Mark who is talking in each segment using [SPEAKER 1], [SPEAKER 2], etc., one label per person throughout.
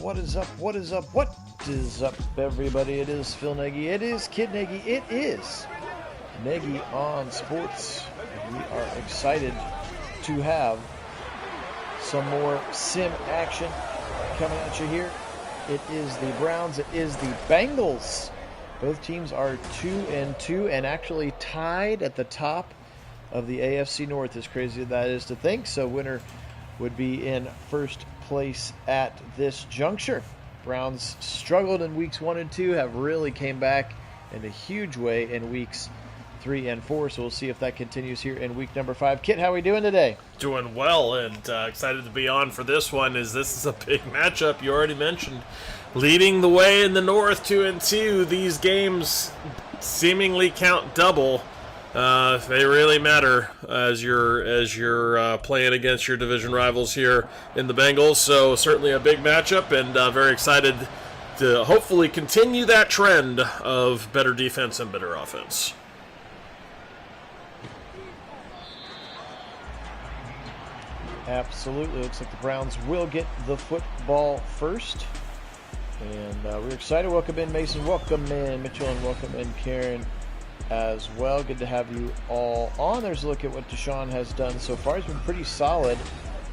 [SPEAKER 1] What is up? What is up? What is up, everybody? It is Phil Nagy. It is Kit Nagy. It is Nagy on Sports. We are excited to have some more sim action coming at you here. It is the Browns. It is the Bengals. Both teams are 2-2 and actually tied at the top of the AFC North, as crazy as that is to think. So winner would be in first place at this juncture. Browns struggled in weeks 1 and 2, have really came back in a huge way in weeks 3 and 4. So we'll see if that continues here in week number 5. Kit, how are we doing today?
[SPEAKER 2] Doing well, and excited to be on for this one, as this is a big matchup. You already mentioned leading the way in the North, 2-2. These games seemingly count double. They really matter as you're playing against your division rivals here in the Bengals. So certainly a big matchup, and very excited to hopefully continue that trend of better defense and better offense.
[SPEAKER 1] Absolutely. Looks like the Browns will get the football first. And we're excited. Welcome in, Mason. Welcome in, Mitchell. And welcome in, Karen, as well. Good to have you all on. There's a look at what Deshaun has done so far. He's been pretty solid.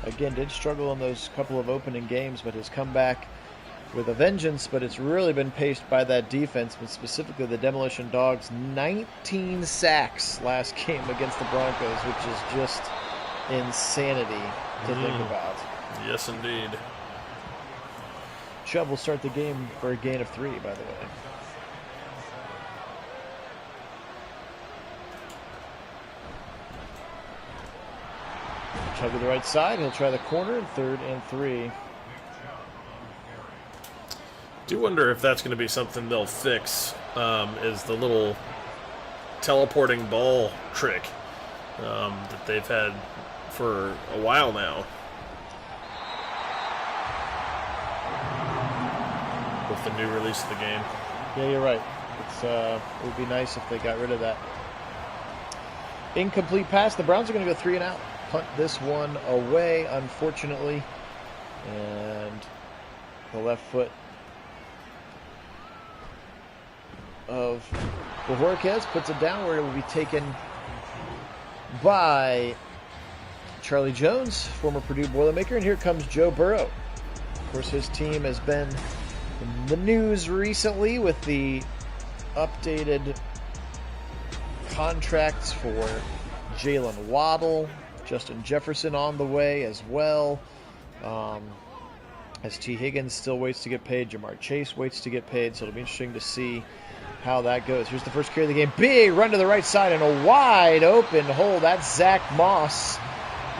[SPEAKER 1] Again, did struggle in those couple of opening games, but has come back with a vengeance. But it's really been paced by that defense, but specifically the Demolition Dogs. 19 sacks last game against the Broncos, which is just insanity to think about.
[SPEAKER 2] Yes, indeed.
[SPEAKER 1] Chubb will start the game for a gain of 3, by the way. Chubb to the right side. He'll try the corner, 3rd and 3.
[SPEAKER 2] Do wonder if that's going to be something they'll fix, is the little teleporting ball trick that they've had for a while now. With the new release of the game.
[SPEAKER 1] Yeah, you're right. It would be nice if they got rid of that. Incomplete pass. The Browns are going to go 3 and out. Punt this one away, unfortunately. And the left foot of Bojorquez puts it down where it will be taken by Charlie Jones, former Purdue Boilermaker. And here comes Joe Burrow. Of course, his team has been in the news recently with the updated contracts for Jalen Waddle, Justin Jefferson on the way as well. As T. Higgins still waits to get paid, Jamar Chase waits to get paid, so it'll be interesting to see how that goes. Here's the first carry of the game. Big run to the right side and a wide open hole. That's Zach Moss,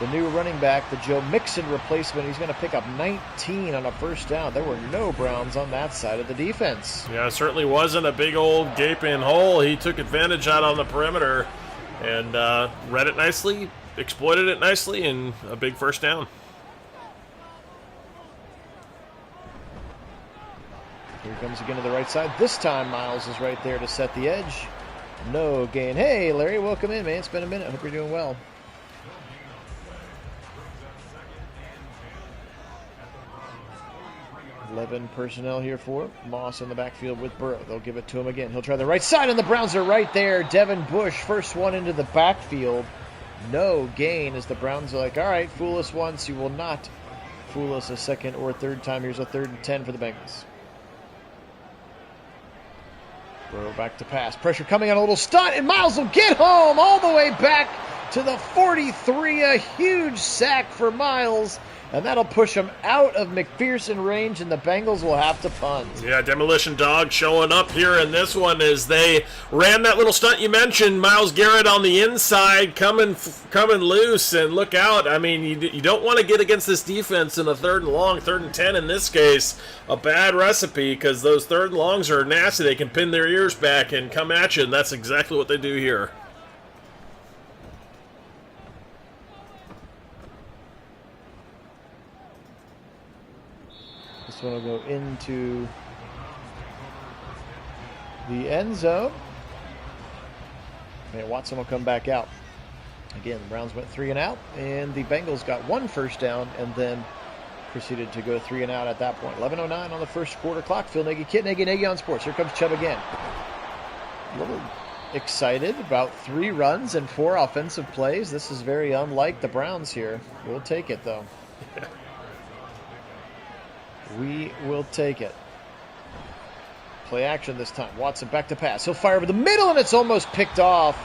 [SPEAKER 1] the new running back, the Joe Mixon replacement. He's going to pick up 19 on a first down. There were no Browns on that side of the defense.
[SPEAKER 2] Yeah, it certainly wasn't a big old gaping hole. He took advantage out on the perimeter and read it nicely, exploited it nicely, and a big first down.
[SPEAKER 1] Here he comes again to the right side. This time Myles is right there to set the edge. No gain. Hey, Larry, welcome in, man. It's been a minute. Hope you're doing well. Eleven personnel here for Moss in the backfield with Burrow. They'll give it to him again. He'll try the right side, and the Browns are right there. Devin Bush, first one into the backfield. No gain as the Browns are like, all right, fool us once. You will not fool us a second or third time. Here's a 3rd and 10 for the Bengals. Burrow back to pass. Pressure coming on, a little stunt, and Myles will get home all the way back to the 43. A huge sack for Myles. And that'll push him out of McPherson range, and the Bengals will have to punt.
[SPEAKER 2] Yeah, Demolition Dog showing up here in this one as they ran that little stunt you mentioned. Myles Garrett on the inside coming loose, and look out. I mean, you don't want to get against this defense in a 3rd and long, 3rd and 10 in this case. A bad recipe, because those 3rd and longs are nasty. They can pin their ears back and come at you, and that's exactly what they do here.
[SPEAKER 1] This one will go into the end zone. And Watson will come back out. Again, the Browns went 3 and out, and the Bengals got 1 first down and then proceeded to go 3 and out at that point. 11:09 on the first quarter clock. Phil Nagy, Kit Nagy, Nagy on sports. Here comes Chubb again. A little excited about 3 runs and 4 offensive plays. This is very unlike the Browns here. We'll take it, though. We will take it. Play action this time. Watson back to pass. He'll fire over the middle, and it's almost picked off.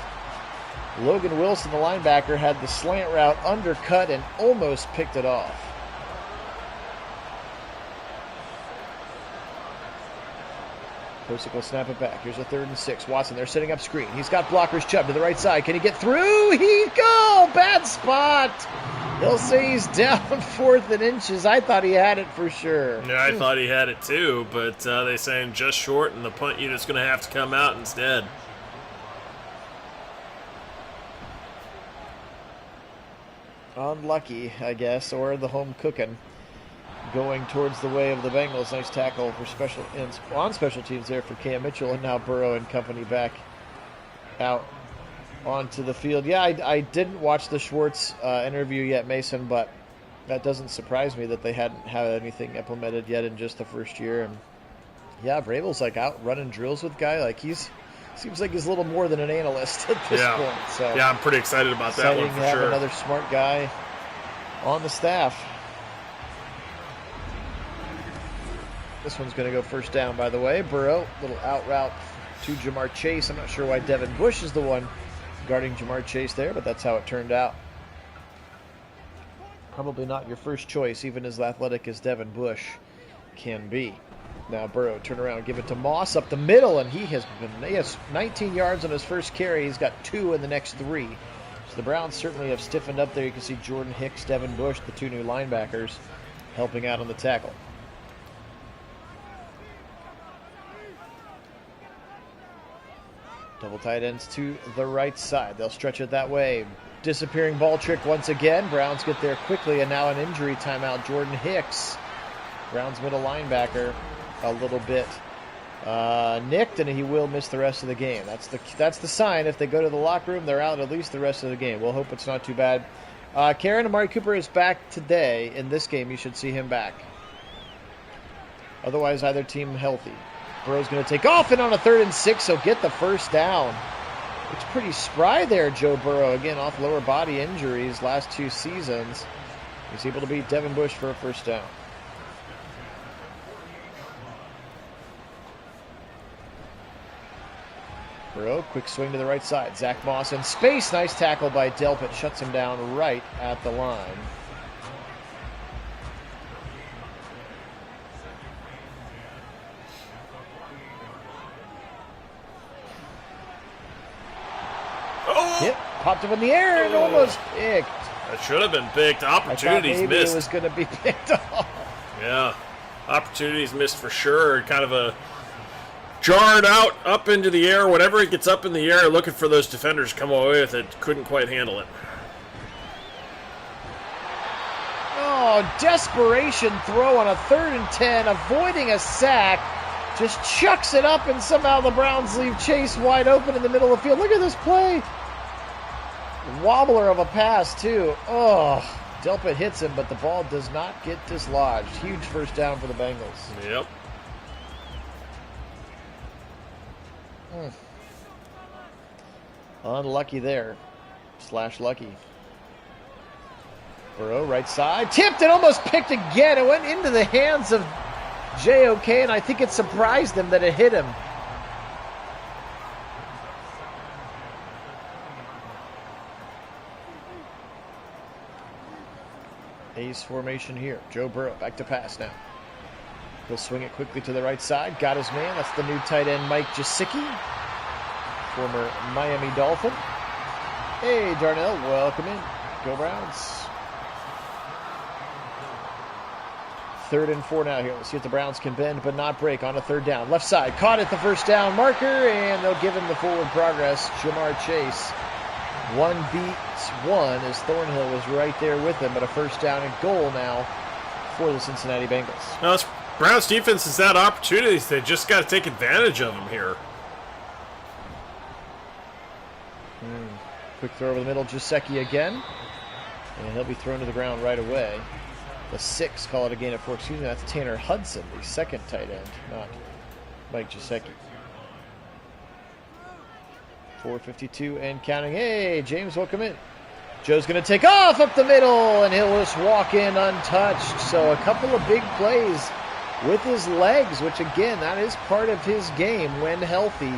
[SPEAKER 1] Logan Wilson, the linebacker, had the slant route undercut and almost picked it off. Posick will snap it back. Here's a 3rd and 6. Watson, they're setting up screen. He's got blockers. Chubb to the right side. Can he get through? Bad spot. He'll say he's down 4th and inches. I thought he had it for sure.
[SPEAKER 2] Yeah, I thought he had it too, but they say him just short, and the punt unit's going to have to come out instead.
[SPEAKER 1] Unlucky, I guess, or the home cooking. Going towards the way of the Bengals. Nice tackle for on special teams there for Cam Mitchell, and now Burrow and company back out onto the field. Yeah, I didn't watch the Schwartz interview yet, Mason, but that doesn't surprise me that they hadn't had anything implemented yet in just the first year. And yeah, Vrabel's like out running drills with guy. Like seems like he's a little more than an analyst at this point. So
[SPEAKER 2] yeah, I'm pretty excited about that one for
[SPEAKER 1] to have
[SPEAKER 2] sure.
[SPEAKER 1] Another smart guy on the staff. This one's going to go first down, by the way. Burrow, little out route to Jamar Chase. I'm not sure why Devin Bush is the one guarding Jamar Chase there, but that's how it turned out. Probably not your first choice, even as athletic as Devin Bush can be. Now Burrow, turn around, give it to Moss up the middle, and he has 19 yards on his first carry. He's got 2 in the next 3. So the Browns certainly have stiffened up there. You can see Jordan Hicks, Devin Bush, the 2 new linebackers, helping out on the tackle. Double tight ends to the right side. They'll stretch it that way. Disappearing ball trick once again. Browns get there quickly, and now an injury timeout. Jordan Hicks, Browns middle linebacker, a little bit nicked, and he will miss the rest of the game. That's the sign. If they go to the locker room, they're out at least the rest of the game. We'll hope it's not too bad. Karen, Amari Cooper is back today. In this game, you should see him back. Otherwise, either team healthy. Burrow's going to take off, and on a 3rd and 6, he'll get the first down. Looks pretty spry there, Joe Burrow. Again, off lower body injuries last 2 seasons. He's able to beat Devin Bush for a first down. Burrow, quick swing to the right side. Zach Moss in space. Nice tackle by Delpit. Shuts him down right at the line. Yep, popped up in the air and almost picked.
[SPEAKER 2] That should have been picked. Opportunities
[SPEAKER 1] I thought maybe
[SPEAKER 2] missed.
[SPEAKER 1] It was going to be picked off.
[SPEAKER 2] Yeah, opportunities missed for sure. Kind of a jarred out up into the air. Whenever it gets up in the air, looking for those defenders to come away with it. Couldn't quite handle it.
[SPEAKER 1] Oh, desperation throw on a 3rd and 10, avoiding a sack. Just chucks it up, and somehow the Browns leave Chase wide open in the middle of the field. Look at this play. Wobbler of a pass, too. Oh, Delpit hits him, but the ball does not get dislodged. Huge first down for the Bengals.
[SPEAKER 2] Yep.
[SPEAKER 1] Unlucky there. / lucky. Burrow, right side. Tipped and almost picked again. It went into the hands of J.O.K., and I think it surprised him that it hit him. Ace formation here. Joe Burrow back to pass now. He'll swing it quickly to the right side. Got his man. That's the new tight end, Mike Gesicki, former Miami Dolphin. Hey, Darnell, welcome in. Go Browns. 3rd and 4 now here. Let's see if the Browns can bend but not break on a 3rd down. Left side, caught at the first down marker, and they'll give him the forward progress. Jamar Chase. 1 beats 1 as Thornhill was right there with him, but a first down and goal now for the Cincinnati Bengals.
[SPEAKER 2] Now, this Browns defense has had opportunities. They just got to take advantage of them here.
[SPEAKER 1] Quick throw over the middle, Gesicki again. And he'll be thrown to the ground right away. the 6, call it a gain of 4. Excuse me, that's Tanner Hudson, the second tight end, not Mike Gesicki. 4:52 and counting. Hey, James, welcome in. Joe's going to take off up the middle, and he'll just walk in untouched. So a couple of big plays with his legs, which, again, that is part of his game when healthy.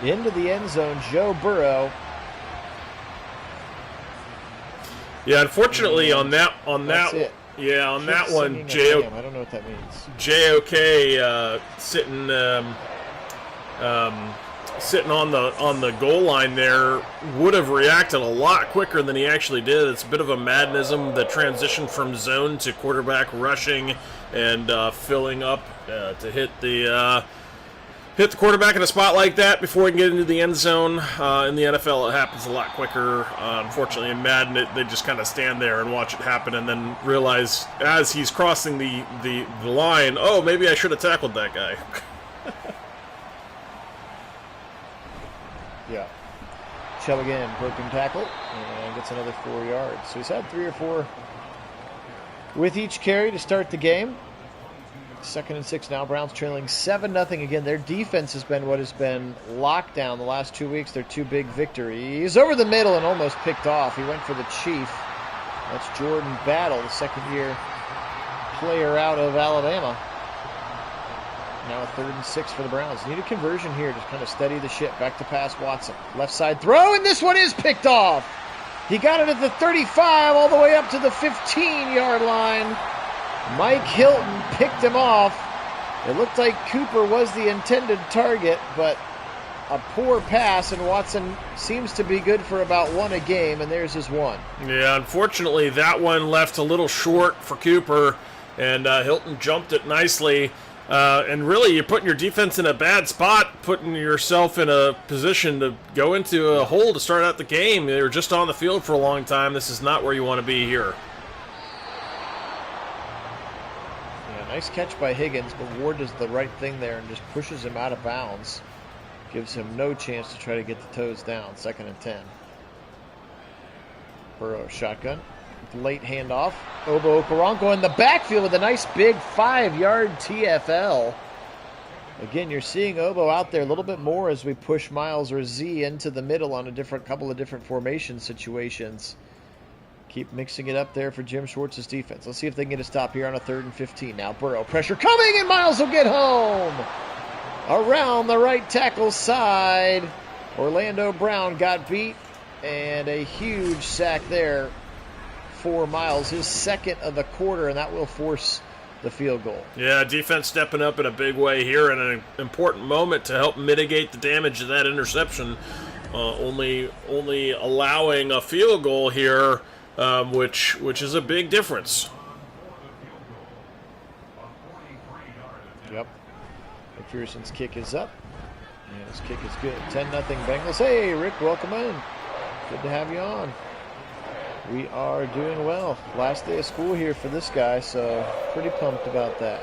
[SPEAKER 1] Into the end zone, Joe Burrow.
[SPEAKER 2] Yeah, unfortunately, on that
[SPEAKER 1] It.
[SPEAKER 2] one,
[SPEAKER 1] Singing
[SPEAKER 2] JOK,
[SPEAKER 1] I don't know what that means.
[SPEAKER 2] sitting on the goal line there would have reacted a lot quicker than he actually did. It's a bit of a madnism, the transition from zone to quarterback rushing and filling up to hit the quarterback in a spot like that before he can get into the end zone. In the NFL, it happens a lot quicker. Unfortunately, in Madden, they just kind of stand there and watch it happen and then realize as he's crossing the line, oh, maybe I should have tackled that guy.
[SPEAKER 1] Yeah. Chubb again, broken tackle, and gets another 4 yards. So he's had 3 or 4 with each carry to start the game. 2nd and 6 now. Browns trailing 7-0. Again, their defense has been what has been locked down the last 2 weeks. Their 2 big victories. Over the middle and almost picked off. He went for the Chief. That's Jordan Battle, the second-year player out of Alabama. Now a 3rd and 6 for the Browns. Need a conversion here to kind of steady the ship. Back to pass Watson. Left side throw, and this one is picked off. He got it at the 35 all the way up to the 15-yard line. Mike Hilton picked him off. It looked like Cooper was the intended target, but a poor pass, and Watson seems to be good for about 1 a game, and there's his 1.
[SPEAKER 2] Yeah, unfortunately, that one left a little short for Cooper, and Hilton jumped it nicely. And really, you're putting your defense in a bad spot, putting yourself in a position to go into a hole to start out the game. They were just on the field for a long time. This is not where you want to be here.
[SPEAKER 1] Yeah, nice catch by Higgins, but Ward does the right thing there and just pushes him out of bounds. Gives him no chance to try to get the toes down. 2nd and 10. Burrow shotgun. Late handoff. Obo Okoronkwo in the backfield with a nice big 5-yard TFL. Again, you're seeing Obo out there a little bit more as we push Myles or Z into the middle on a couple of different formation situations. Keep mixing it up there for Jim Schwartz's defense. Let's see if they can get a stop here on a 3rd and 15. Now Burrow, pressure coming, and Myles will get home. Around the right tackle side. Orlando Brown got beat, and a huge sack there for Myles, his 2nd of the quarter, and that will force the field goal.
[SPEAKER 2] Yeah, defense stepping up in a big way here in an important moment to help mitigate the damage of that interception. Only allowing a field goal here, which is a big difference.
[SPEAKER 1] Yep. McPherson's kick is up, and his kick is good. 10-0 Bengals. Hey, Rick, welcome in. Good to have you on. We are doing well. Last day of school here for this guy, so pretty pumped about that.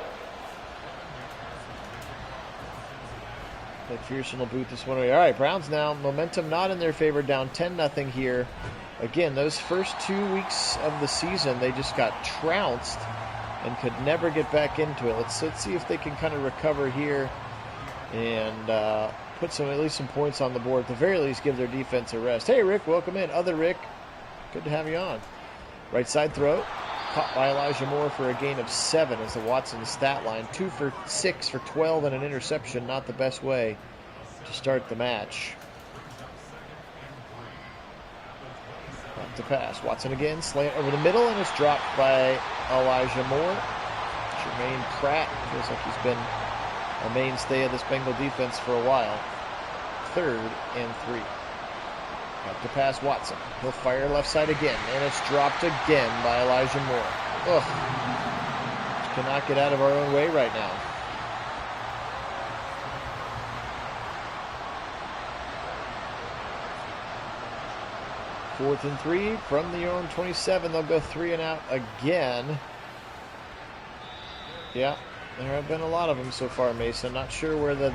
[SPEAKER 1] McPherson will boot this one away. All right, Browns now, momentum not in their favor, down 10-0 here. Again, those first 2 weeks of the season, they just got trounced and could never get back into it. Let's see if they can kind of recover here and put at least some points on the board. At the very least, give their defense a rest. Hey, Rick, welcome in. Other Rick. Good to have you on. Right side throw. Caught by Elijah Moore for a gain of 7 as the Watson stat line. 2 for 6 for 12 and an interception. Not the best way to start the match. Back to pass. Watson again. Slant over the middle, and it's dropped by Elijah Moore. Jermaine Pratt feels like he's been a mainstay of this Bengal defense for a while. 3rd and 3. Back to pass Watson. He'll fire left side again, and it's dropped again by Elijah Moore. Ugh. Just cannot get out of our own way right now. Fourth and 3 from the own 27. They'll go 3 and out again. Yeah, there have been a lot of them so far, Mason. Not sure where the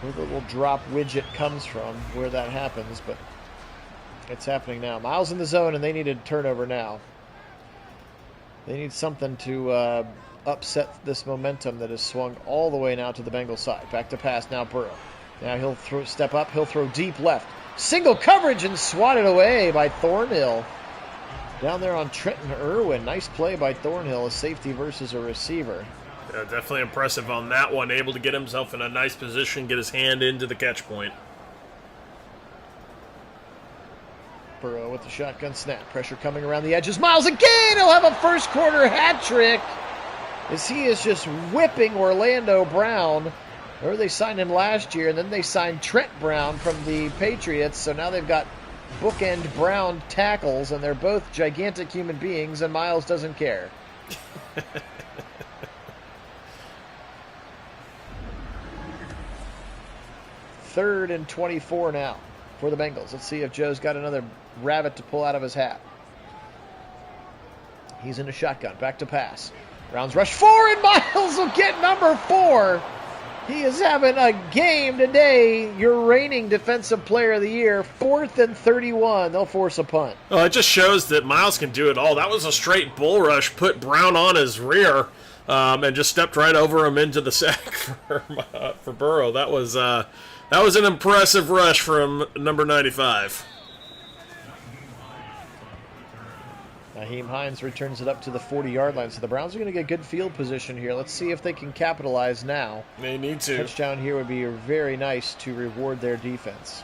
[SPEAKER 1] little drop widget comes from, where that happens, but it's happening now. Myles in the zone, and they need a turnover now. They need something to upset this momentum that has swung all the way now to the Bengals side. Back to pass now, Burrow. Now he'll step up. He'll throw deep left. Single coverage and swatted away by Thornhill. Down there on Trenton Irwin. Nice play by Thornhill, a safety versus a receiver.
[SPEAKER 2] Yeah, definitely impressive on that one. Able to get himself in a nice position, get his hand into the catch point.
[SPEAKER 1] Burrow with the shotgun snap. Pressure coming around the edges. Myles again! He'll have a first quarter hat trick as he is just whipping Orlando Brown. Or they signed him last year, and then they signed Trent Brown from the Patriots, so now they've got bookend Brown tackles, and they're both gigantic human beings, and Myles doesn't care. Third and 24 now for the Bengals. Let's see if Joe's got another rabbit to pull out of his hat. He's in a shotgun. Back to pass. Browns rush 4, and Myles will get number 4. He is having a game today. Your reigning Defensive Player of the Year. 4th and 31. They'll force a punt.
[SPEAKER 2] Well, it just shows that Myles can do it all. That was a straight bull rush. Put Brown on his rear and just stepped right over him into the sack for Burrow. That was an impressive rush from number 95.
[SPEAKER 1] Nyheim Hines returns it up to the 40-yard line. So the Browns are going to get good field position here. Let's see if they can capitalize now.
[SPEAKER 2] They need to.
[SPEAKER 1] Touchdown here would be very nice to reward their defense.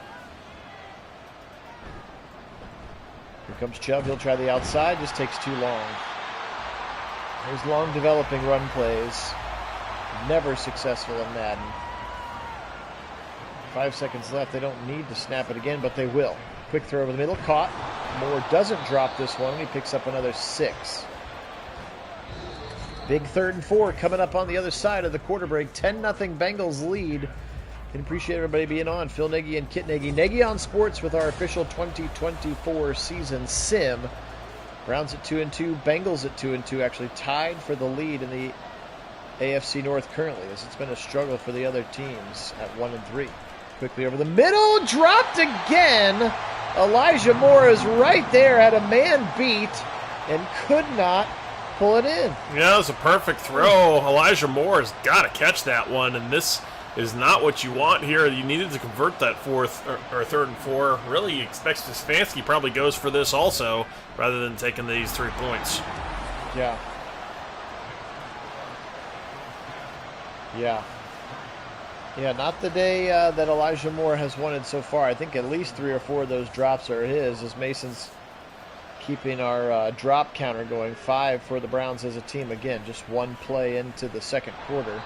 [SPEAKER 1] Here comes Chubb. He'll try the outside. Just takes too long. There's long developing run plays. Never successful in Madden. 5 seconds left. They don't need to snap it again, but they will. Quick throw over the middle. Caught. Moore doesn't drop this one. He picks up another 6. Big 3rd and 4 coming up on the other side of the quarter break. 10-0 Bengals lead. Can appreciate everybody being on. Phil Nagy and Kit Nagy. Nagy on Sports with our official 2024 season sim. Browns at 2-2. Bengals at 2-2. Actually tied for the lead in the AFC North currently, as it's been a struggle for the other teams at 1-3. Quickly over the middle, dropped again. Elijah Moore is right there, had a man beat, and could not pull it in.
[SPEAKER 2] Yeah, it was a perfect throw. Elijah Moore has got to catch that one, and this is not what you want here. You needed to convert that 3rd and 4. Really, he expects Stefanski probably goes for this also, rather than taking these 3 points.
[SPEAKER 1] Yeah. Yeah, not the day that Elijah Moore has wanted so far. I think at least 3 or 4 of those drops are his, as Mason's keeping our drop counter going. 5 for the Browns as a team. Again, just 1 play into the second quarter.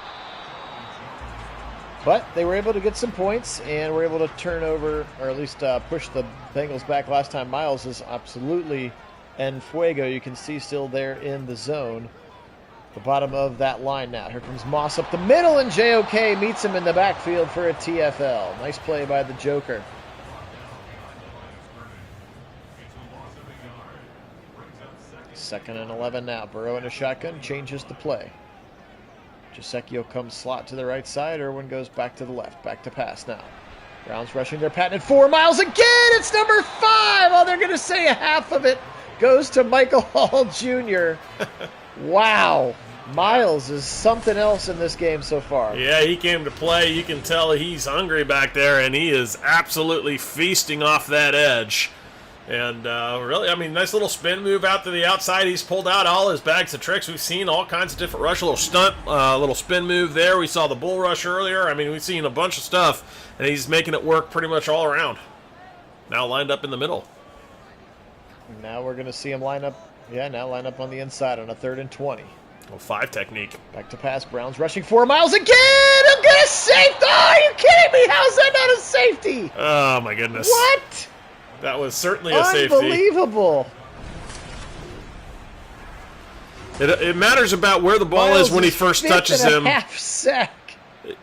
[SPEAKER 1] But they were able to get some points and were able to turn over, or at least push the Bengals back last time. Myles is absolutely en fuego. You can see still there in the zone. The bottom of that line now. Here comes Moss up the middle, and JOK meets him in the backfield for a TFL. Nice play by the Joker. Second and 11 now. Burrow in a shotgun, changes the play. Jacekio comes slot to the right side. Irwin goes back to the left. Back to pass now. Browns rushing their patented 4 miles again. It's number 5. Oh, they're going to say a half of it goes to Michael Hall Jr. Wow. Myles is something else in this game so far.
[SPEAKER 2] Yeah, he came to play. You can tell he's hungry back there, and he is absolutely feasting off that edge. And really, I mean, nice little spin move out to the outside. He's pulled out all his bags of tricks. We've seen all kinds of different rush, a little stunt, a little spin move there. We saw the bull rush earlier. I mean, we've seen a bunch of stuff, and he's making it work pretty much all around. Now lined up in the middle.
[SPEAKER 1] Now we're going to see him line up. Yeah, now line up on the inside on a 3rd and 20.
[SPEAKER 2] Well, 5 technique.
[SPEAKER 1] Back to pass. Browns rushing 4 miles again. I'm going to safety. Oh, are you kidding me? How's that not a safety?
[SPEAKER 2] Oh, my goodness.
[SPEAKER 1] What?
[SPEAKER 2] That was certainly a safety.
[SPEAKER 1] Unbelievable.
[SPEAKER 2] It matters about where the ball is when he first touches him.
[SPEAKER 1] Half sack.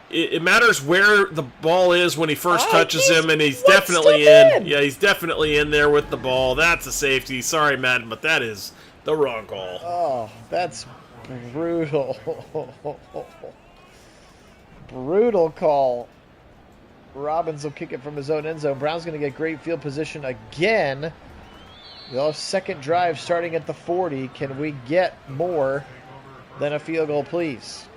[SPEAKER 2] It matters where the ball is when he first touches him, and he's definitely in. Yeah, he's definitely in there with the ball. That's a safety. Sorry, Madden, but that is the wrong call.
[SPEAKER 1] Oh, that's brutal. Brutal call. Robbins will kick it from his own end zone. Brown's going to get great field position again. We'll have second drive starting at the 40. Can we get more than a field goal, please?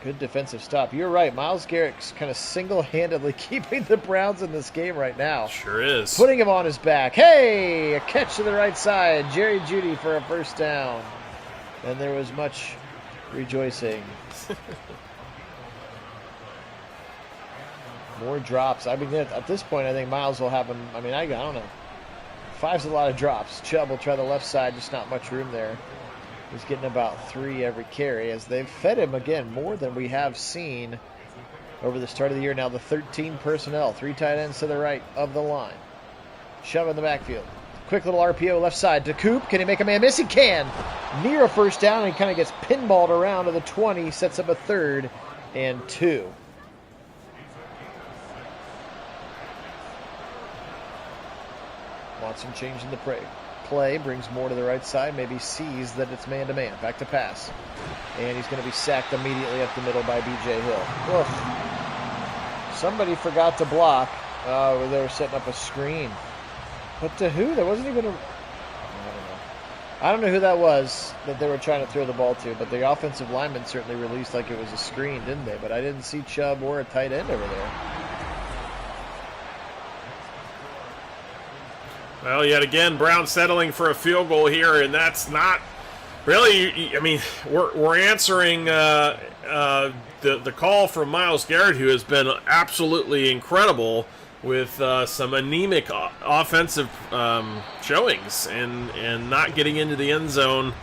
[SPEAKER 1] Good defensive stop. You're right. Myles Garrett's kind of single-handedly keeping the Browns in this game right now.
[SPEAKER 2] Sure is.
[SPEAKER 1] Putting him on his back. Hey, a catch to the right side. Jerry Jeudy for a first down. And there was much rejoicing. More drops. I mean, at this point, I think Myles will have him. I mean, I don't know. 5's a lot of drops. Chubb will try the left side. Just not much room there. He's getting about 3 every carry as they've fed him, again, more than we have seen over the start of the year. Now the 13 personnel. 3 tight ends to the right of the line. Chubb in the backfield. Quick little RPO left side to Coop. Can he make a man miss? He can. Near a first down, and he kind of gets pinballed around to the 20. Sets up a 3rd and 2. Watson changing the play, brings more to the right side, maybe sees that it's man-to-man. Back to pass. And he's going to be sacked immediately up the middle by B.J. Hill. Oof. Somebody forgot to block. They were setting up a screen. But to who? There wasn't even a... I don't know who that was that they were trying to throw the ball to, but the offensive lineman certainly released like it was a screen, didn't they? But I didn't see Chubb or a tight end over there.
[SPEAKER 2] Well, yet again, Brown settling for a field goal here, and that's not really. I mean, we're answering the call from Myles Garrett, who has been absolutely incredible with some anemic offensive showings and not getting into the end zone,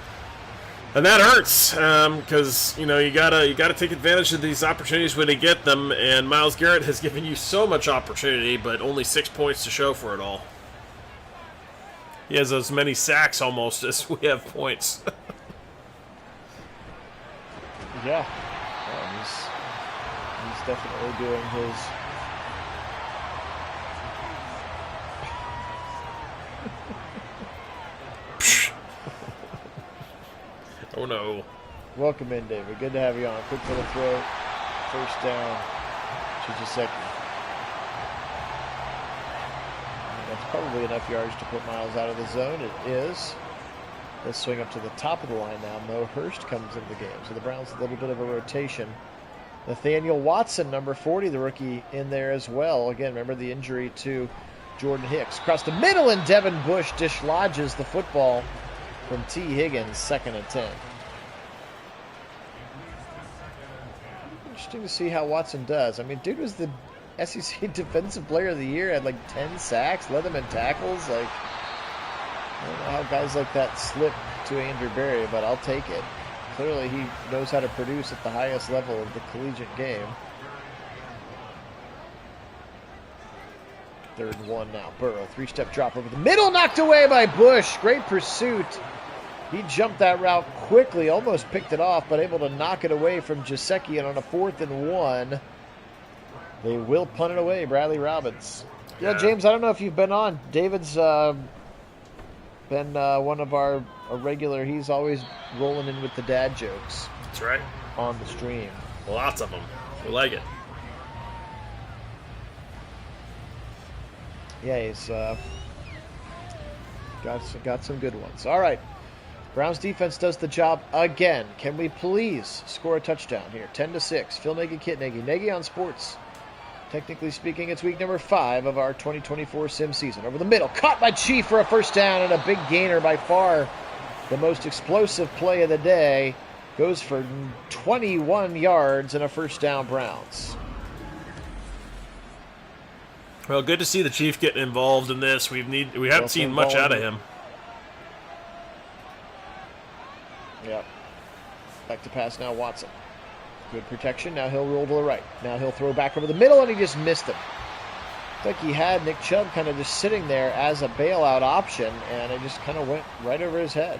[SPEAKER 2] and that hurts because you gotta take advantage of these opportunities when they get them. And Myles Garrett has given you so much opportunity, but only 6 points to show for it all. He has as many sacks almost as we have points.
[SPEAKER 1] Yeah. He's definitely doing his...
[SPEAKER 2] Oh, no.
[SPEAKER 1] Welcome in, David. Good to have you on. Quick little throw. First down. Chicheseki. That's probably enough yards to put Myles out of the zone. It is. Let's swing up to the top of the line now. Mo Hurst comes into the game. So the Browns a little bit of a rotation. Nathaniel Watson, number 40, the rookie, in there as well. Again, remember the injury to Jordan Hicks. Across the middle, and Devin Bush dislodges the football from T. Higgins, 2nd and 10. Interesting to see how Watson does. I mean, dude was the SEC Defensive Player of the Year, had like 10 sacks, led them in tackles. Like, I don't know how guys like that slip to Andrew Berry, but I'll take it. Clearly he knows how to produce at the highest level of the collegiate game. 3rd and 1 now. Burrow, 3-step drop over the middle, knocked away by Bush. Great pursuit. He jumped that route quickly, almost picked it off, but able to knock it away from Giuseppe. And on a 4th and 1, they will punt it away. Bradley Robbins. Yeah, James, I don't know if you've been on. David's been one of a regular. He's always rolling in with the dad jokes.
[SPEAKER 2] That's right.
[SPEAKER 1] On the stream.
[SPEAKER 2] Lots of them. We like it.
[SPEAKER 1] Yeah, he's got some good ones. All right. Browns defense does the job again. Can we please score a touchdown here? 10-6. Phil Nagy, Kit Nagy. Nagy on Sports. Technically speaking, it's week number 5 of our 2024 sim season. Over the middle, caught by Chief for a first down, and a big gainer, by far the most explosive play of the day. Goes for 21 yards and a first down, Browns.
[SPEAKER 2] Well, good to see the Chief getting involved in this. We haven't seen much out of him.
[SPEAKER 1] Yep. Back to pass now, Watson. Good protection. Now he'll roll to the right. Now he'll throw back over the middle, and he just missed him. It's like he had Nick Chubb kind of just sitting there as a bailout option, and it just kind of went right over his head.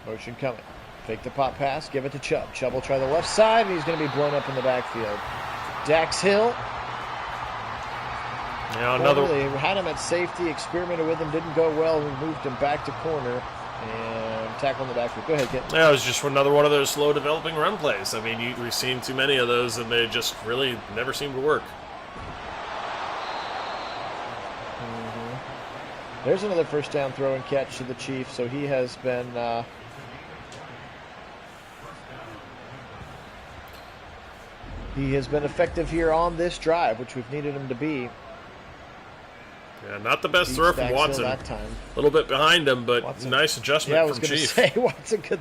[SPEAKER 1] Motion coming. Fake the pop pass. Give it to Chubb. Chubb will try the left side, and he's going to be blown up in the backfield. Dax Hill.
[SPEAKER 2] Now another.
[SPEAKER 1] They had him at safety, experimented with him, didn't go well. We moved him back to corner. And tackle in the backfield. Go ahead, Kit.
[SPEAKER 2] Yeah, it was just another one of those slow developing run plays. I mean, we've seen too many of those, and they just really never seem to work.
[SPEAKER 1] There's another first down throw and catch to the Chief, so he has been effective here on this drive, which we've needed him to be.
[SPEAKER 2] Yeah, not the best throw from Watson.
[SPEAKER 1] That time.
[SPEAKER 2] A little bit behind him, but Watson. Nice adjustment
[SPEAKER 1] from Chief.
[SPEAKER 2] Yeah, I was
[SPEAKER 1] going to say, Watson could,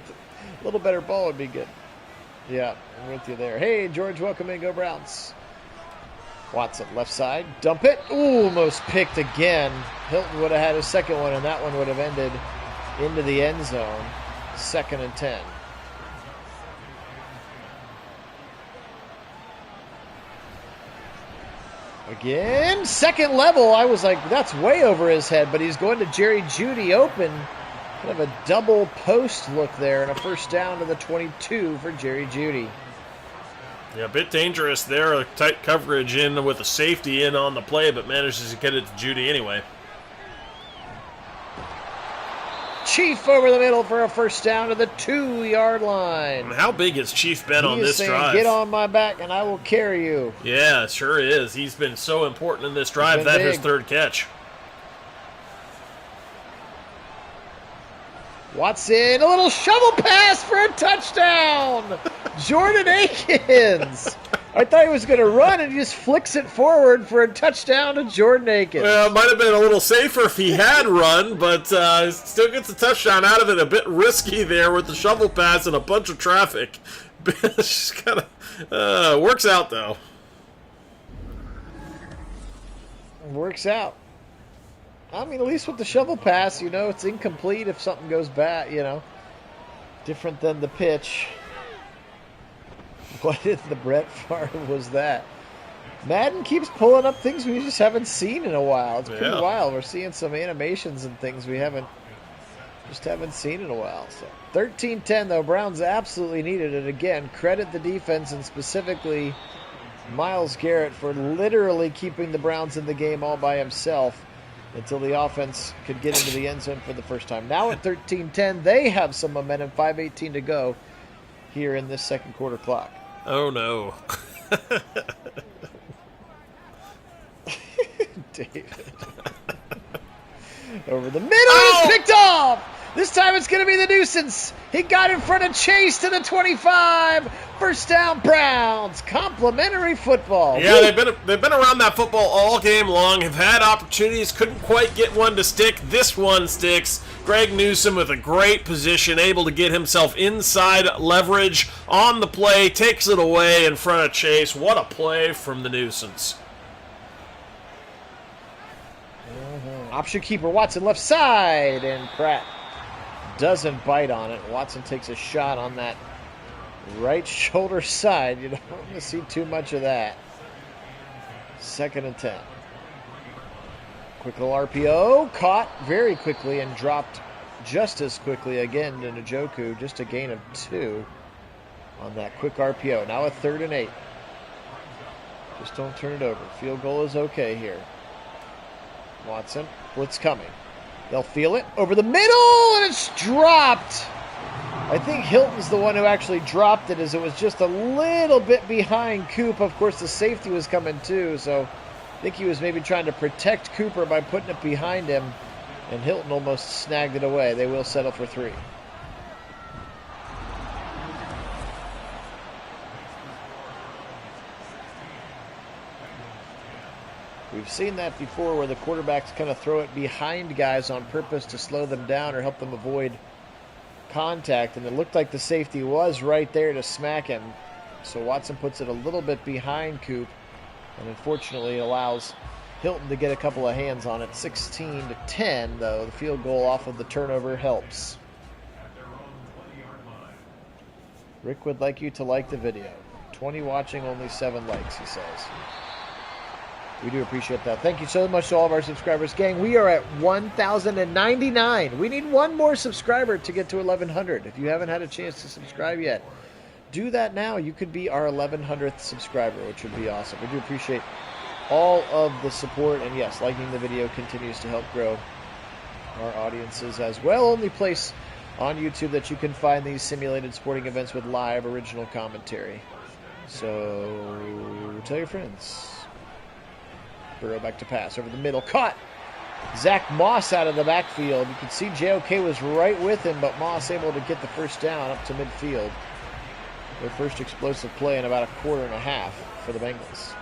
[SPEAKER 1] a little better ball would be good. Yeah, I'm with you there. Hey, George, welcome in. Go Browns. Watson, left side, dump it. Ooh, almost picked again. Hilton would have had his second one, and that one would have ended into the end zone. 2nd and 10. Again, second level. I was like, that's way over his head, but he's going to Jerry Jeudy open. Kind of a double post look there, and a first down to the 22 for Jerry Jeudy.
[SPEAKER 2] Yeah, a bit dangerous there. Tight coverage in with a safety in on the play, but manages to get it to Jeudy anyway.
[SPEAKER 1] Chief over the middle for a first down to the 2-yard line.
[SPEAKER 2] And how big has Chief been on this drive?
[SPEAKER 1] Get on my back and I will carry you.
[SPEAKER 2] Yeah, sure is. He's been so important in this drive. That's his third catch.
[SPEAKER 1] Watson, a little shovel pass for a touchdown. Jordan Akins. I thought he was going to run, and he just flicks it forward for a touchdown to Jordan Akins.
[SPEAKER 2] Well, it might have been a little safer if he had run, but still gets a touchdown out of it. A bit risky there with the shovel pass and a bunch of traffic. Just kind of works out, though.
[SPEAKER 1] Works out. I mean, at least with the shovel pass, you know, it's incomplete if something goes bad, you know. Different than the pitch. What in the Brett Favre was that? Madden keeps pulling up things we just haven't seen in a while. It's pretty wild. We're seeing some animations and things we haven't seen in a while. So 13-10, though. Browns absolutely needed it. Again, credit the defense and specifically Myles Garrett for literally keeping the Browns in the game all by himself until the offense could get into the end zone for the first time. Now at 13-10, they have some momentum. 5:18 to go here in this second quarter clock.
[SPEAKER 2] Oh, no.
[SPEAKER 1] David. Over the middle, he's picked off! This time it's going to be the nuisance. He got in front of Chase to the 25. First down, Browns. Complimentary football.
[SPEAKER 2] Yeah, they've been around that football all game long. Have had opportunities, couldn't quite get one to stick. This one sticks. Greg Newsome with a great position, able to get himself inside leverage on the play, takes it away in front of Chase. What a play from the nuisance.
[SPEAKER 1] Option keeper Watson left side, and Pratt doesn't bite on it. Watson takes a shot on that right shoulder side. You don't want to see too much of that. 2nd and 10. Quick little RPO, caught very quickly and dropped just as quickly again to Njoku. Just a gain of 2 on that quick RPO. Now a 3rd and 8. Just don't turn it over. Field goal is okay here. Watson, blitz coming. They'll feel it over the middle, and it's dropped. I think Hilton's the one who actually dropped it, as it was just a little bit behind Coop. Of course, the safety was coming too, so I think he was maybe trying to protect Cooper by putting it behind him, and Hilton almost snagged it away. They will settle for 3. We've seen that before where the quarterbacks kind of throw it behind guys on purpose to slow them down or help them avoid contact, and it looked like the safety was right there to smack him. So Watson puts it a little bit behind Coop, and unfortunately allows Hilton to get a couple of hands on it. 16-10, though. The field goal off of the turnover helps. Rick would like you to like the video. 20 watching, only 7 likes, he says. We do appreciate that. Thank you so much to all of our subscribers. Gang, we are at 1,099. We need one more subscriber to get to 1,100. If you haven't had a chance to subscribe yet, do that now. You could be our 1,100th subscriber, which would be awesome. We do appreciate all of the support. And yes, liking the video continues to help grow our audiences as well. Only place on YouTube that you can find these simulated sporting events with live original commentary. So tell your friends. Burrow back to pass over the middle. Caught! Zach Moss out of the backfield. You can see JOK was right with him, but Moss able to get the first down up to midfield. Their first explosive play in about a quarter and a half for the Bengals.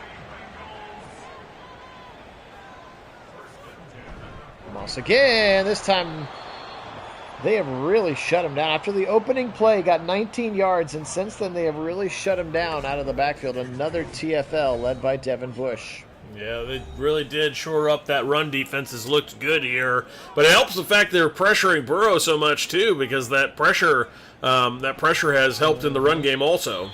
[SPEAKER 1] Moss again. This time they have really shut him down. After the opening play, got 19 yards, and since then they have really shut him down out of the backfield. Another TFL led by Devin Bush.
[SPEAKER 2] Yeah, they really did shore up that run defense. Has looked good here, but it helps the fact they're pressuring Burrow so much too, because that pressure has helped in the run game also.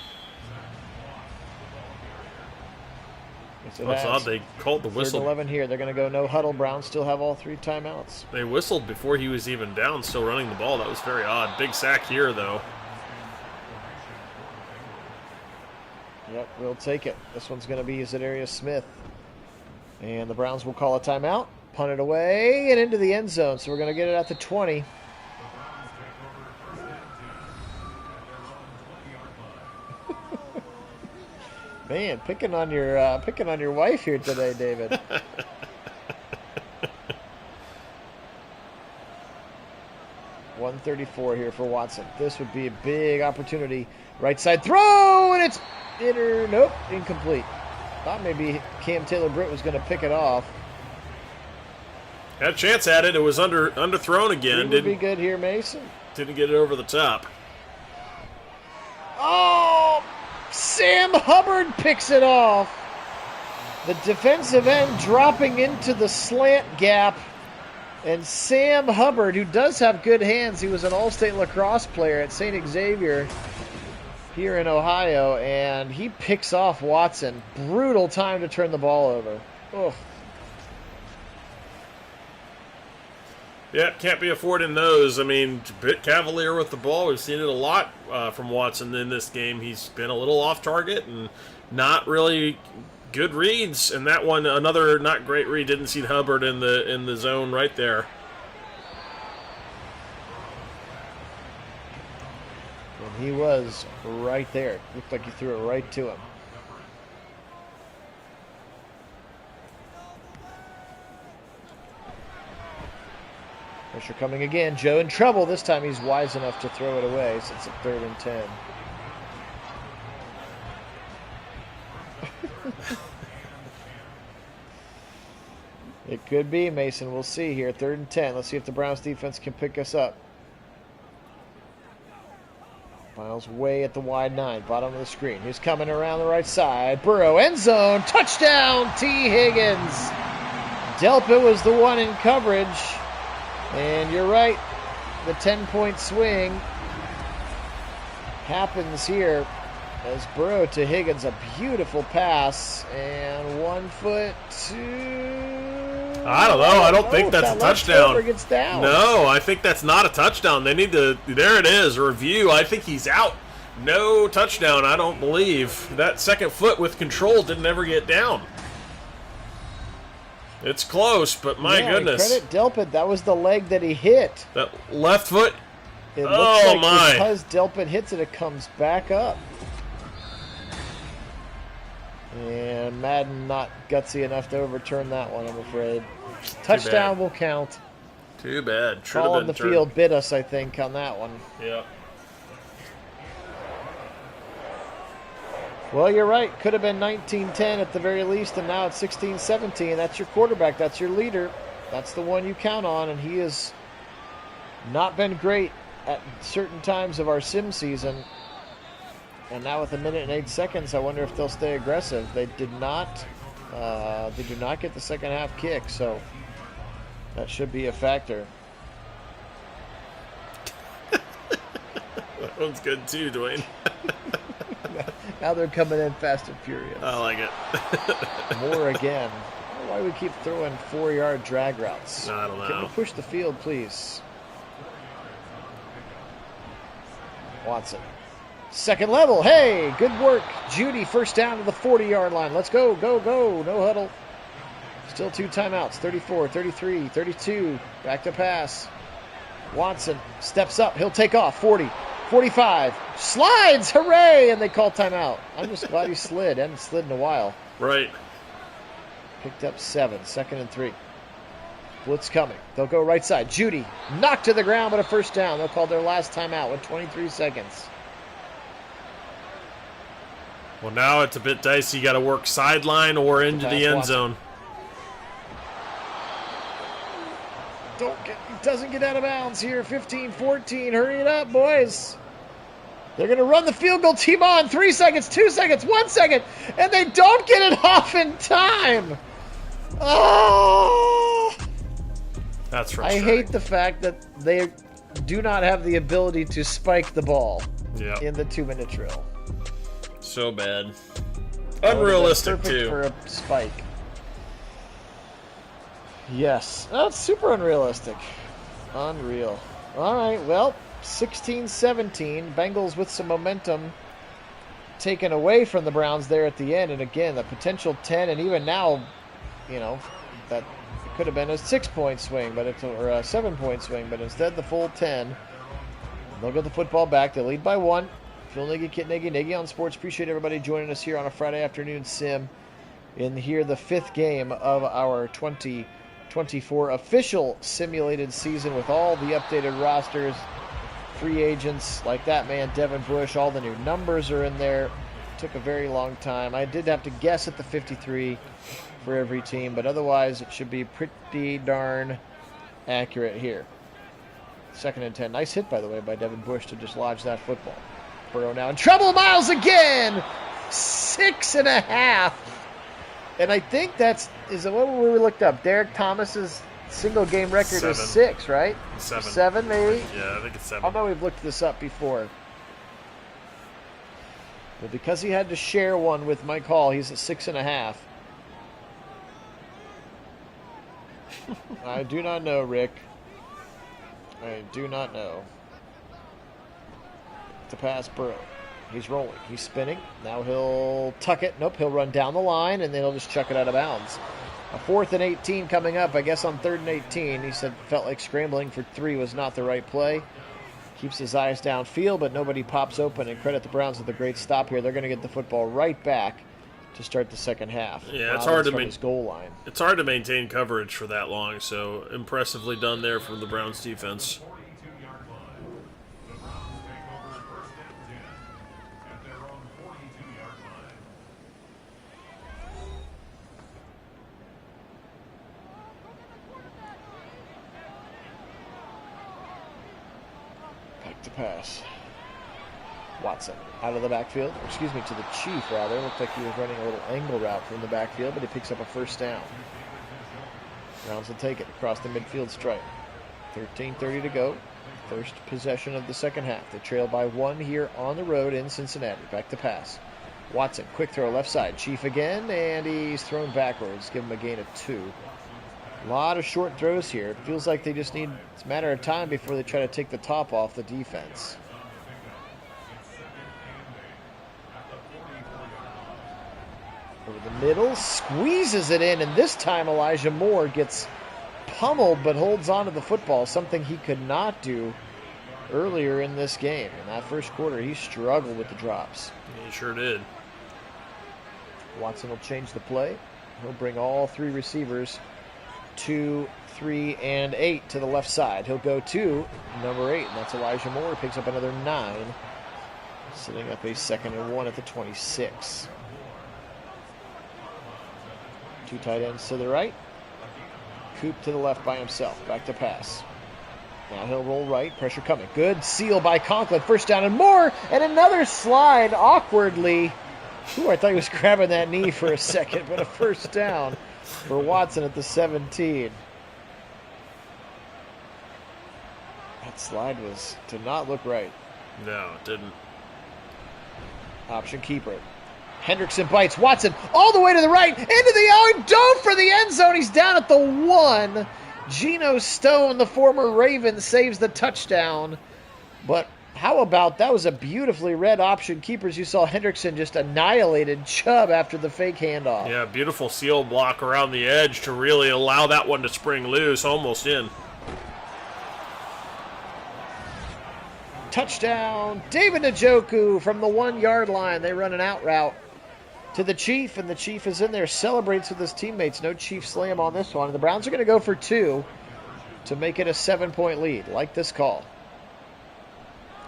[SPEAKER 2] That's odd they called the whistle.
[SPEAKER 1] 11 here. They're going to go no huddle. Browns still have all 3 timeouts.
[SPEAKER 2] They whistled before he was even down, still running the ball. That was very odd. Big sack here, though.
[SPEAKER 1] Yep, we'll take it. This one's going to be Zadarius Smith. And the Browns will call a timeout, punt it away, and into the end zone. So we're going to get it at the 20. Man, picking on your wife here today, David. 134 here for Watson. This would be a big opportunity. Right side throw, and it's nope, incomplete. Thought maybe Cam Taylor-Britt was going to pick it off.
[SPEAKER 2] Had a chance at it. It was underthrown again.
[SPEAKER 1] Didn't be good here, Mason.
[SPEAKER 2] Didn't get it over the top.
[SPEAKER 1] Oh, Sam Hubbard picks it off. The defensive end dropping into the slant gap. And Sam Hubbard, who does have good hands, he was an all-state lacrosse player at St. Xavier here in Ohio, and he picks off Watson. Brutal time to turn the ball over. Oh.
[SPEAKER 2] Yeah, can't be affording those. I mean, a bit cavalier with the ball. We've seen it a lot from Watson in this game. He's been a little off target and not really good reads. And that one, another not great read. Didn't see Hubbard in the zone right there.
[SPEAKER 1] And he was right there. Looked like he threw it right to him. Pressure coming again. Joe in trouble. This time he's wise enough to throw it away, so it's a 3rd and 10. It could be, Mason. We'll see here. 3rd and 10. Let's see if the Browns defense can pick us up. Myles way at the wide 9, bottom of the screen. He's coming around the right side. Burrow, end zone, touchdown, T. Higgins. Delpit was the one in coverage. And you're right, the 10-point swing happens here as Burrow to Higgins, a beautiful pass, and 1 foot to...
[SPEAKER 2] I don't know. I don't think that's a touchdown.
[SPEAKER 1] Gets down.
[SPEAKER 2] No, I think that's not a touchdown. They need to... There it is, review. I think he's out. No touchdown, I don't believe. That second foot with control didn't ever get down. It's close, but my goodness.
[SPEAKER 1] Credit Delpit, that was the leg that he hit.
[SPEAKER 2] That left foot.
[SPEAKER 1] It looks like because Delpit hits it, it comes back up. And Madden not gutsy enough to overturn that one, I'm afraid. Touchdown will count.
[SPEAKER 2] Too bad.
[SPEAKER 1] Ball on the field bit us, I think, on that one.
[SPEAKER 2] Yeah.
[SPEAKER 1] Well, you're right. Could have been 19-10 at the very least, and now it's 16-17. That's your quarterback. That's your leader. That's the one you count on, and he has not been great at certain times of our sim season. And now with 1 minute and 8 seconds, I wonder if they'll stay aggressive. They did not. They do not get the second half kick, so that should be a factor.
[SPEAKER 2] That one's good too, Dwayne.
[SPEAKER 1] Now they're coming in fast and furious.
[SPEAKER 2] I like it.
[SPEAKER 1] More again. I don't know why we keep throwing 4-yard drag routes.
[SPEAKER 2] I don't know.
[SPEAKER 1] Can we push the field, please? Watson. Second level. Hey, good work. Judy, first down to the 40-yard line. Let's go, go, go. No huddle. Still 2 timeouts. 34, 33, 32. Back to pass. Watson steps up. He'll take off. 40, 45. Slides. Hooray! And they call timeout. I'm just glad he slid. Hadn't slid in a while.
[SPEAKER 2] Right.
[SPEAKER 1] Picked up 7. 2nd and 3. Blitz coming. They'll go right side. Judy knocked to the ground, but a first down. They'll call their last timeout with 23 seconds.
[SPEAKER 2] Well, now it's a bit dicey. You got to work sideline or into the end zone.
[SPEAKER 1] He doesn't get out of bounds here. 15-14. Hurry it up, boys. They're going to run the field goal team on. 3 seconds, 2 seconds, 1 second, and they don't get it off in time. Oh!
[SPEAKER 2] That's frustrating.
[SPEAKER 1] I hate the fact that they do not have the ability to spike the ball in the 2-minute drill.
[SPEAKER 2] So bad. Unrealistic, too.
[SPEAKER 1] For a spike. Yes. That's super unrealistic. Unreal. All right, well, 16-17. Bengals with some momentum taken away from the Browns there at the end. And again, the potential 10, and even now, that could have been a 6-point swing, or a 7-point swing, but instead the full 10. They'll get the football back. They lead by 1. Phil Nagy, Kit Nagy, Nagy on Sports. Appreciate everybody joining us here on a Friday afternoon sim in here, the 5th game of our 2024 official simulated season with all the updated rosters, free agents like that man, Devin Bush. All the new numbers are in there. Took a very long time. I did have to guess at the 53 for every team, but otherwise it should be pretty darn accurate here. 2nd and 10. Nice hit, by the way, by Devin Bush to dislodge that football. Burrow now in trouble. Myles again. 6.5. And I think is what we looked up. Derek Thomas's single game record is 6, right?
[SPEAKER 2] 7.
[SPEAKER 1] 7, maybe?
[SPEAKER 2] Yeah, I think it's 7.
[SPEAKER 1] I know we've looked this up before. But because he had to share one with Mike Hall, he's at 6.5. I do not know, Rick. I do not know. To pass Burrow. He's rolling. He's spinning. Now he'll tuck it. Nope, he'll run down the line, and then he'll just chuck it out of bounds. A 4th and 18 coming up, I guess on 3rd and 18. He said felt like scrambling for 3 was not the right play. Keeps his eyes downfield, but nobody pops open, and credit the Browns with a great stop here. They're going to get the football right back to start the second half.
[SPEAKER 2] Yeah, it's hard to
[SPEAKER 1] his goal line.
[SPEAKER 2] It's hard to maintain coverage for that long, so impressively done there from the Browns defense.
[SPEAKER 1] To pass. Watson out of the backfield, to the Chief rather. Looked like he was running a little angle route from the backfield, but he picks up a first down. Browns will take it across the midfield stripe. 13:30 to go. First possession of the second half. They trail by 1 here on the road in Cincinnati. Back to pass. Watson, quick throw left side. Chief again, and he's thrown backwards. Give him a gain of 2. A lot of short throws here. It feels like they just it's a matter of time before they try to take the top off the defense. Over the middle, squeezes it in, and this time Elijah Moore gets pummeled but holds on to the football, something he could not do earlier in this game. In that first quarter, he struggled with the drops.
[SPEAKER 2] He sure did.
[SPEAKER 1] Watson will change the play. He'll bring all 3 receivers 2, 3, and 8 to the left side. He'll go to number 8, and that's Elijah Moore. Picks up another 9, setting up a 2nd and 1 at the 26. 2 tight ends to the right. Coop to the left by himself. Back to pass. Now he'll roll right. Pressure coming. Good seal by Conklin. First down and more, and another slide awkwardly. Ooh, I thought he was grabbing that knee for a second, but a first down for Watson at the 17. That slide did not look right.
[SPEAKER 2] No, it didn't.
[SPEAKER 1] Option keeper. Hendrickson bites. Watson all the way to the right, into the dove for the end zone. He's down at the 1. Geno Stone, the former Raven, saves the touchdown. But how about that? Was a beautifully read option keepers. You saw Hendrickson just annihilated Chubb after the fake handoff.
[SPEAKER 2] Yeah, beautiful seal block around the edge to really allow that one to spring loose, almost in.
[SPEAKER 1] touchdown. David Njoku from the 1-yard line. They run an out route to the Chief, and the Chief is in there, celebrates with his teammates. No Chief slam on this one. And the Browns are going to go for 2 to make it a 7-point lead. Like this call.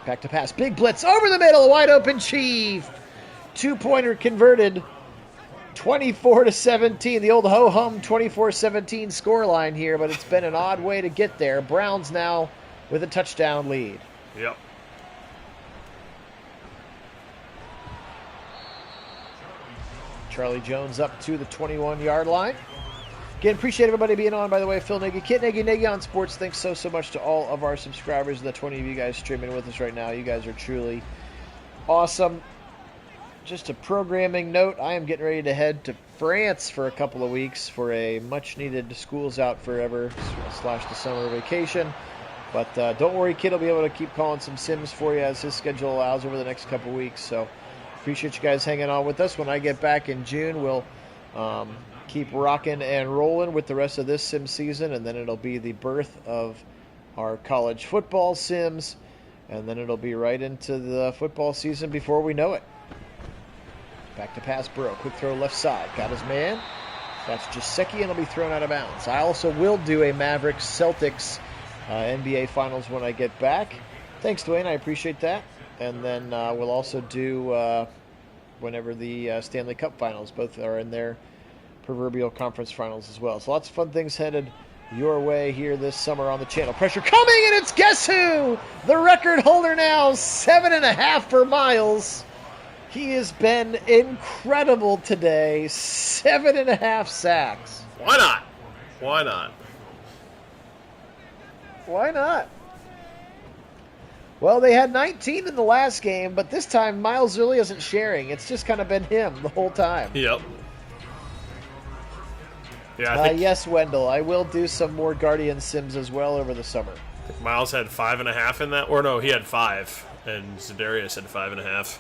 [SPEAKER 1] Back to pass. Big blitz over the middle. Wide open Chief. 2-pointer converted. 24-17. The old ho-hum 24-17 scoreline here, but it's been an odd way to get there. Browns now with a touchdown lead.
[SPEAKER 2] Yep.
[SPEAKER 1] Charlie Jones up to the 21-yard line. Again, appreciate everybody being on, by the way. Phil Nagy, Kit Nagy, Nagy on Sports. Thanks so much to all of our subscribers, the 20 of you guys streaming with us right now. You guys are truly awesome. Just a programming note, I am getting ready to head to France for a couple of weeks for a much-needed schools out forever / the summer vacation. But don't worry, Kit will be able to keep calling some Sims for you as his schedule allows over the next couple of weeks. So appreciate you guys hanging on with us. When I get back in June, we'll keep rocking and rolling with the rest of this Sim season, and then it'll be the birth of our college football Sims, and then it'll be right into the football season before we know it. Back to pass, Burrow. Quick throw left side. Got his man. That's Jasecki, and it'll be thrown out of bounds. I also will do a Mavericks-Celtics NBA Finals when I get back. Thanks, Dwayne. I appreciate that. And then we'll also do whenever the Stanley Cup Finals. Both are in their proverbial conference finals as well. So lots of fun things headed your way here this summer on the channel. Pressure coming, and it's guess who? The record holder now, 7.5 for Myles. He has been incredible today. 7.5 sacks.
[SPEAKER 2] Why not? Why not?
[SPEAKER 1] Why not? Well, they had 19 in the last game, but this time Myles really isn't sharing. It's just kind of been him the whole time.
[SPEAKER 2] Yep. Yeah, I think
[SPEAKER 1] yes, Wendell. I will do some more Guardian Sims as well over the summer.
[SPEAKER 2] Myles had 5.5 in that. Or no, he had 5. And Za'Darius had 5.5.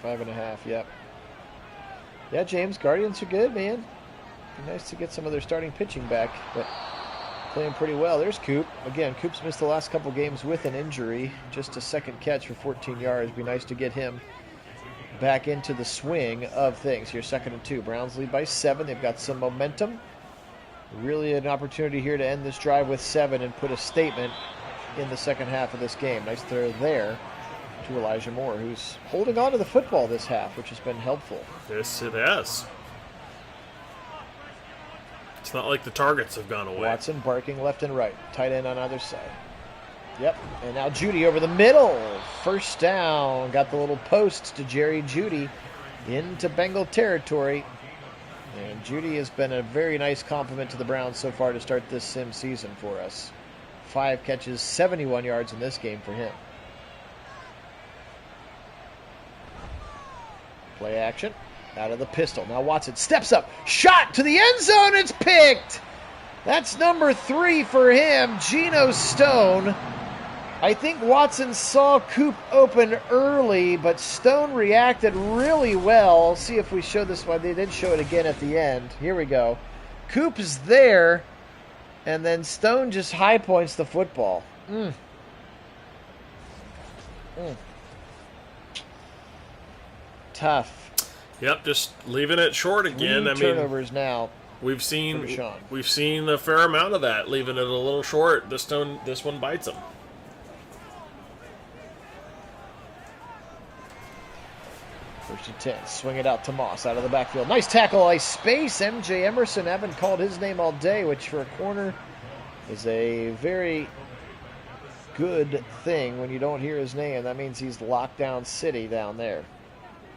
[SPEAKER 1] 5.5, yep. Yeah, James, Guardians are good, man. Be nice to get some of their starting pitching back, but playing pretty well. There's Coop. Again, Coop's missed the last couple games with an injury. Just a second catch for 14 yards. Be nice to get him back into the swing of things. Here, 2nd and 2. Browns lead by 7. They've got some momentum. Really an opportunity here to end this drive with 7 and put a statement in the second half of this game. Nice throw there to Elijah Moore, who's holding on to the football this half, which has been helpful.
[SPEAKER 2] Yes, it has. It's not like the targets have gone away.
[SPEAKER 1] Watson barking left and right. Tight end on either side. Yep, and now Judy over the middle. First down. Got the little post to Jerry Judy into Bengal territory. And Judy has been a very nice compliment to the Browns so far to start this Sim season for us. 5 catches, 71 yards in this game for him. Play action. Out of the pistol. Now Watson steps up. Shot to the end zone. It's picked. That's number 3 for him, Geno Stone. I think Watson saw Coop open early, but Stone reacted really well. See if we show this one. They did show it again at the end. Here we go. Coop is there, and then Stone just high points the football. Tough.
[SPEAKER 2] Yep, just leaving it short again.
[SPEAKER 1] 3 turnovers now.
[SPEAKER 2] We've seen a fair amount of that, leaving it a little short. This one bites them.
[SPEAKER 1] First and 10. Swing it out to Moss out of the backfield. Nice tackle, ice space. MJ Emerson, haven't called his name all day, which for a corner is a very good thing when you don't hear his name. That means he's locked down city down there.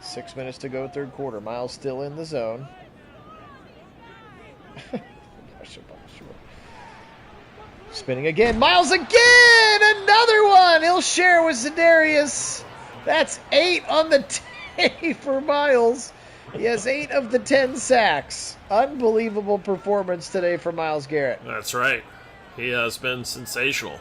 [SPEAKER 1] 6 minutes to go, third quarter. Myles still in the zone. Spinning again. Myles again! Another one! He'll share with Za'Darius. That's 8 on the day for Myles. He has 8 of the 10 sacks. Unbelievable performance today for Myles Garrett.
[SPEAKER 2] That's right. He has been sensational.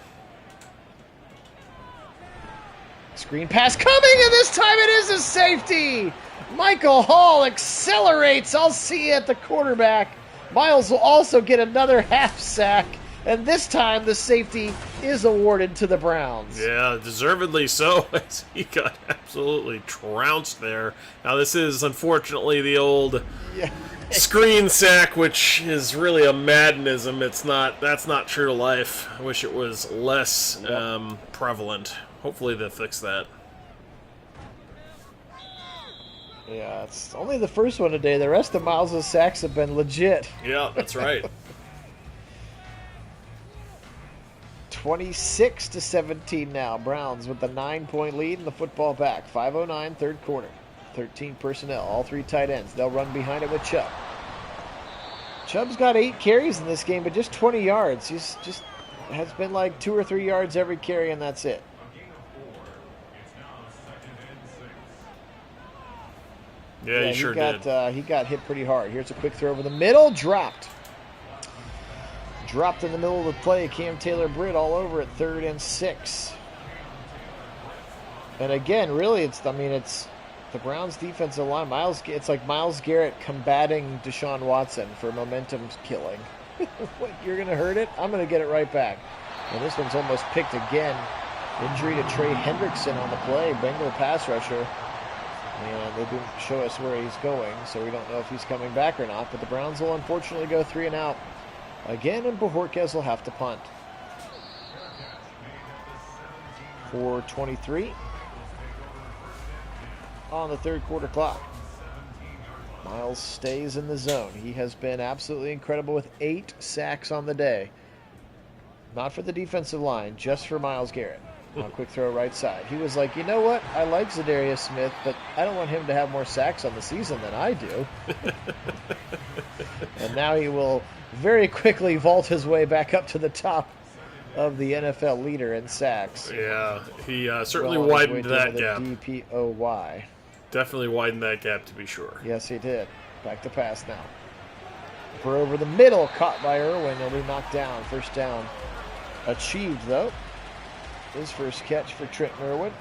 [SPEAKER 1] Screen pass coming, and this time it is a safety. Michael Hall accelerates. I'll see you at the quarterback. Myles will also get another half sack And this time, the safety is awarded to the Browns.
[SPEAKER 2] Yeah, deservedly so. He got absolutely trounced there. Now, this is, unfortunately, the old screen sack, which is really a Maddenism. That's not true to life. I wish it was less prevalent. Hopefully they'll fix that.
[SPEAKER 1] Yeah, it's only the first one today. The rest of Myles' sacks have been legit.
[SPEAKER 2] Yeah, that's right.
[SPEAKER 1] 26-17 now. Browns with the 9-point lead and the football back. 5:09, third quarter. 13 personnel, all 3 tight ends. They'll run behind it with Chubb. Chubb's got 8 carries in this game, but just 20 yards. He's just has been like 2 or 3 yards every carry, and that's it.
[SPEAKER 2] Yeah, he sure did.
[SPEAKER 1] He got hit pretty hard. Here's a quick throw over the middle. Dropped in the middle of the play. Cam Taylor-Britt all over it. 3rd and 6. And again, really, it's the Browns' defensive line. It's like Myles Garrett combating Deshaun Watson for momentum killing. What, you're going to hurt it? I'm going to get it right back. And this one's almost picked again. Injury to Trey Hendrickson on the play. Bengal pass rusher. And they didn't show us where he's going, so we don't know if he's coming back or not. But the Browns will unfortunately go 3 and out again, and Bojorquez will have to punt. 4:23 on the third quarter clock. Myles stays in the zone. He has been absolutely incredible with 8 sacks on the day. Not for the defensive line, just for Myles Garrett. On a quick throw right side. He was like, you know what? I like Zadarius Smith, but I don't want him to have more sacks on the season than I do. And now he will very quickly vault his way back up to the top of the NFL leader in sacks.
[SPEAKER 2] Yeah, he certainly widened that gap.
[SPEAKER 1] DPOY.
[SPEAKER 2] Definitely widened that gap, to be sure.
[SPEAKER 1] Yes, he did. Back to pass now. For over the middle, caught by Irwin. He'll be knocked down. First down achieved, though. His first catch for Trenton Irwin.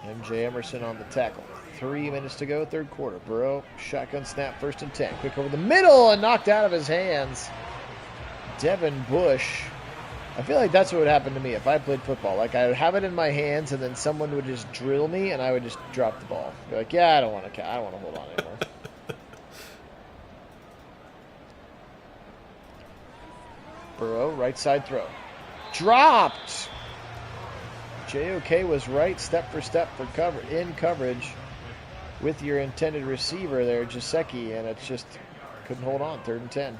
[SPEAKER 1] MJ Emerson on the tackle. 3 minutes to go, third quarter. Burrow, shotgun snap, 1st and 10. Quick over the middle and knocked out of his hands. Devin Bush. I feel like that's what would happen to me if I played football. Like, I would have it in my hands, and then someone would just drill me, and I would just drop the ball. Be like, yeah, I don't want to hold on anymore. Burrow, right side throw. Dropped! JOK was right step for step for in coverage with your intended receiver there, Jasecki, and it's just couldn't hold on. 3rd and 10.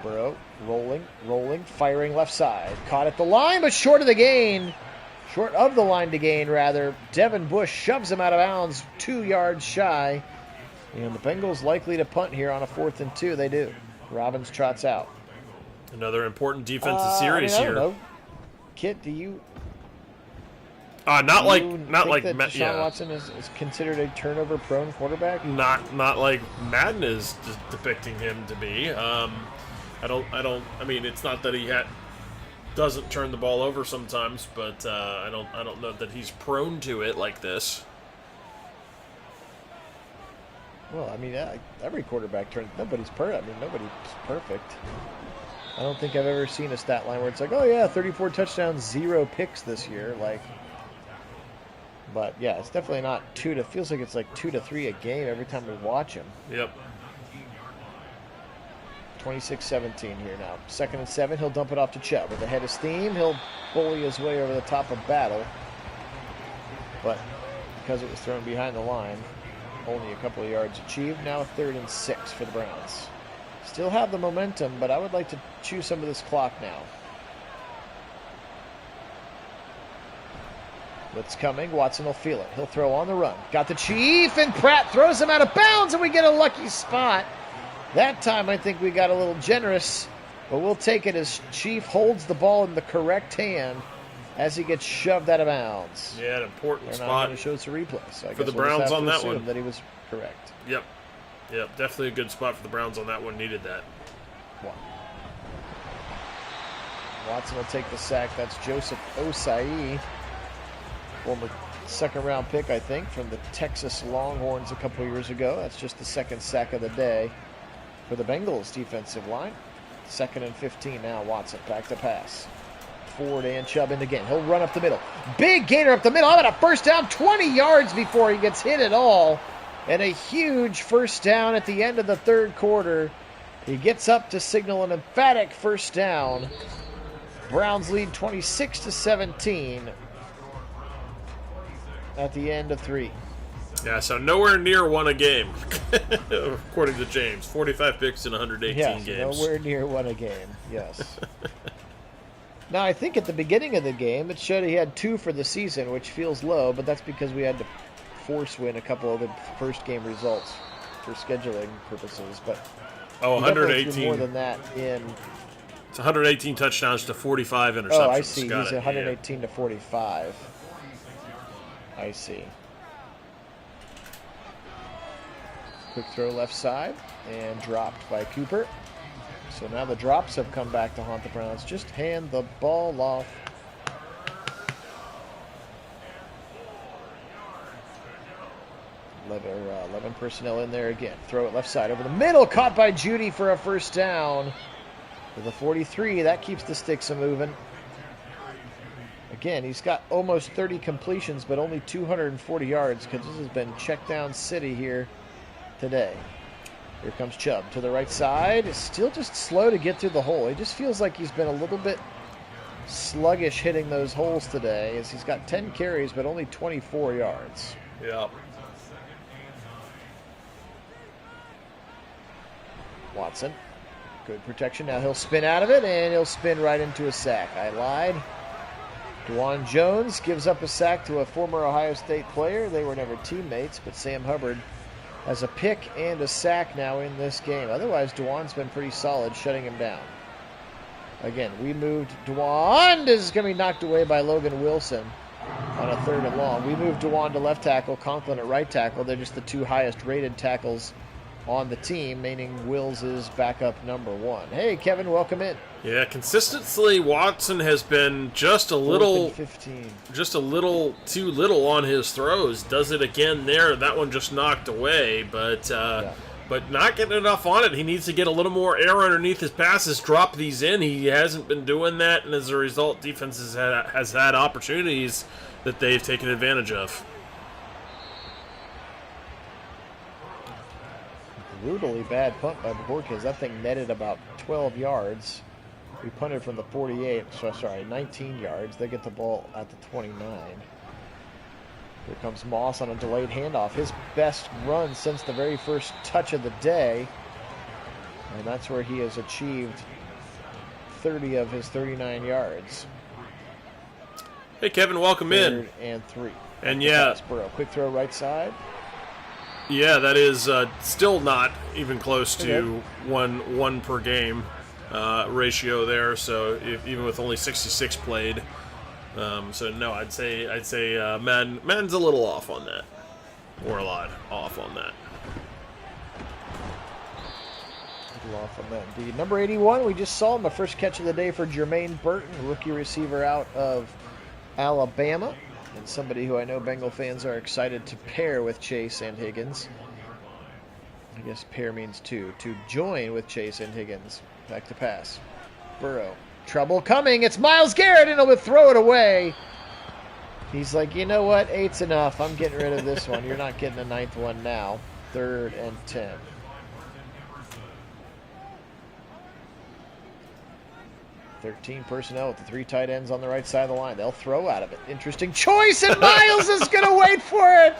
[SPEAKER 1] Burrow, rolling, firing left side. Caught at the line, but short of the line to gain, rather. Devin Bush shoves him out of bounds, 2 yards shy. And the Bengals likely to punt here on a 4th and 2. They do. Robbins trots out.
[SPEAKER 2] Another important defensive series
[SPEAKER 1] I
[SPEAKER 2] here.
[SPEAKER 1] don't know. Kit, do you?
[SPEAKER 2] Not like
[SPEAKER 1] Deshaun Watson is considered a turnover-prone quarterback.
[SPEAKER 2] Not like Madden is depicting him to be. I mean, it's not that he doesn't turn the ball over sometimes, but I don't know that he's prone to it like this.
[SPEAKER 1] Well, I mean, every quarterback turns. Nobody's perfect. I don't think I've ever seen a stat line where it's like, oh yeah, 34 touchdowns, 0 picks this year. But yeah, it's definitely not feels like it's like 2 to 3 a game every time we watch him.
[SPEAKER 2] Yep.
[SPEAKER 1] 26-17 here now. 2nd and 7. He'll dump it off to Chubb with a head of steam. He'll bully his way over the top of Battle, but because it was thrown behind the line. Only a couple of yards achieved. Now 3rd and 6 for the Browns. Still have the momentum, but I would like to chew some of this clock now. Blitz coming. Watson will feel it. He'll throw on the run. Got the Chief, and Pratt throws him out of bounds, and we get a lucky spot. That time I think we got a little generous, but we'll take it as Chief holds the ball in the correct hand as he gets shoved out of bounds.
[SPEAKER 2] Yeah, an important
[SPEAKER 1] They're not
[SPEAKER 2] spot.
[SPEAKER 1] going to show us a replay, so I
[SPEAKER 2] for
[SPEAKER 1] guess
[SPEAKER 2] the
[SPEAKER 1] we'll
[SPEAKER 2] Browns
[SPEAKER 1] just have
[SPEAKER 2] on
[SPEAKER 1] to
[SPEAKER 2] that
[SPEAKER 1] assume
[SPEAKER 2] one.
[SPEAKER 1] that he was correct.
[SPEAKER 2] Yep, definitely a good spot for the Browns on that one. Needed that.
[SPEAKER 1] Watson will take the sack. That's Joseph Osayi, former second-round pick, I think, from the Texas Longhorns a couple years ago. That's just the second sack of the day for the Bengals defensive line. 2nd and 15 now. Watson back to pass. Ford and Chubb in again. He'll run up the middle. Big gainer up the middle. How about a first down? 20 yards before he gets hit at all. And a huge first down at the end of the third quarter. He gets up to signal an emphatic first down. Browns lead 26-17 at the end of 3.
[SPEAKER 2] Yeah, so nowhere near won a game, according to James. 45 picks in 118 games.
[SPEAKER 1] Nowhere near won a game, yes. Now, I think at the beginning of the game, it showed he had 2 for the season, which feels low, but that's because we had to force win a couple of the first game results for scheduling purposes. But
[SPEAKER 2] 118.
[SPEAKER 1] More than that in.
[SPEAKER 2] It's 118 touchdowns to 45 interceptions.
[SPEAKER 1] Oh, I see. He's 118 to 45. I see. Quick throw left side and dropped by Cooper. So now the drops have come back to haunt the Browns. Just hand the ball off. Eleven personnel in there again. Throw it left side over the middle. Caught by Judy for a first down. To the 43. That keeps the sticks a-moving. Again, he's got almost 30 completions, but only 240 yards because this has been check down city here today. Here comes Chubb to the right side. It's still just slow to get through the hole. He just feels like he's been a little bit sluggish hitting those holes today, as he's got 10 carries but only 24 yards.
[SPEAKER 2] Yeah.
[SPEAKER 1] Watson, good protection. Now he'll spin out of it, and he'll spin right into a sack. I lied. DeJuan Jones gives up a sack to a former Ohio State player. They were never teammates, but Sam Hubbard has a pick and a sack now in this game. Otherwise, DeJuan's been pretty solid, shutting him down. Again, we moved DeJuan. This is going to be knocked away by Logan Wilson on a 3rd and long. We moved DeJuan to left tackle, Conklin at right tackle. They're just the 2 highest rated tackles on the team, meaning Wills is backup number 1. Hey, Kevin, welcome in.
[SPEAKER 2] Yeah, consistently, Watson has been just a little too little on his throws. Does it again there. That one just knocked away, but not getting enough on it. He needs to get a little more air underneath his passes, drop these in. He hasn't been doing that, and as a result, defense has had opportunities that they've taken advantage of.
[SPEAKER 1] Brutally bad punt by the Borkes. That thing netted about 12 yards. We punted from the 48, 19 yards. They get the ball at the 29. Here comes Moss on a delayed handoff. His best run since the very first touch of the day. And that's where he has achieved 30 of his 39 yards.
[SPEAKER 2] Hey, Kevin, welcome in.
[SPEAKER 1] 3rd and 3.
[SPEAKER 2] And yeah.
[SPEAKER 1] Burrow. Quick throw right side.
[SPEAKER 2] Yeah, that is still not even close to one per game ratio there. So even with only 66 played, so no, I'd say Madden's a little off on that, or a lot off on that.
[SPEAKER 1] A little off on that indeed. Number 81, we just saw him, the first catch of the day for Jermaine Burton, rookie receiver out of Alabama. And somebody who I know Bengal fans are excited to pair with Chase and Higgins. I guess pair means two. To join with Chase and Higgins. Back to pass. Burrow. Trouble coming. It's Myles Garrett, and he'll throw it away. He's like, you know what? 8's enough. I'm getting rid of this one. You're not getting a 9th one now. 3rd and 10. 13 personnel with the 3 tight ends on the right side of the line. They'll throw out of it. Interesting choice, and Myles is going to wait for it.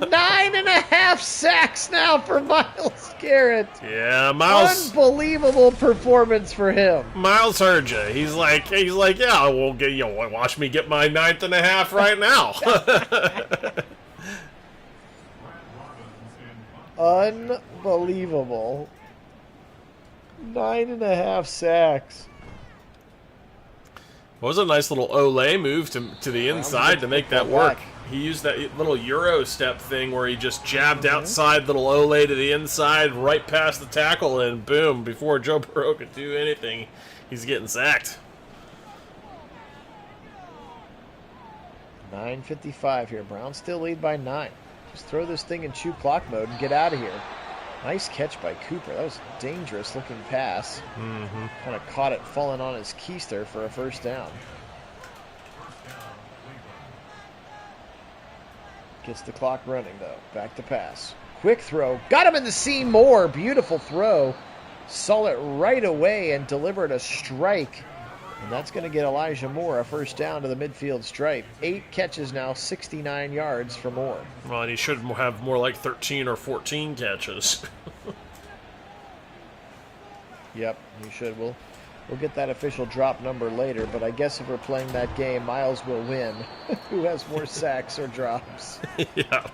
[SPEAKER 1] 9.5 sacks now for Myles Garrett.
[SPEAKER 2] Yeah, Myles.
[SPEAKER 1] Unbelievable performance for him.
[SPEAKER 2] Myles heard you. He's like, yeah, we'll get you. Watch me get my 9.5 right now.
[SPEAKER 1] Unbelievable. 9.5 sacks.
[SPEAKER 2] It was a nice little Olay move to the inside to make that work. He used that little Euro step thing where he just jabbed outside, little Olay to the inside, right past the tackle, and boom, before Joe Burrow could do anything, he's getting sacked.
[SPEAKER 1] 9:55 here. Browns still lead by 9. Just throw this thing in chew clock mode and get out of here. Nice catch by Cooper. That was a dangerous looking pass. Kind of caught it falling on his keister for a first down. Gets the clock running though. Back to pass. Quick throw. Got him in the seam more. Beautiful throw. Saw it right away and delivered a strike. And that's going to get Elijah Moore a first down to the midfield stripe. 8 catches now, 69 yards for Moore.
[SPEAKER 2] Well, and he should have more like 13 or 14 catches.
[SPEAKER 1] Yep, he should. We'll get that official drop number later, but I guess if we're playing that game, Myles will win. Who has more sacks or drops?
[SPEAKER 2] Yeah.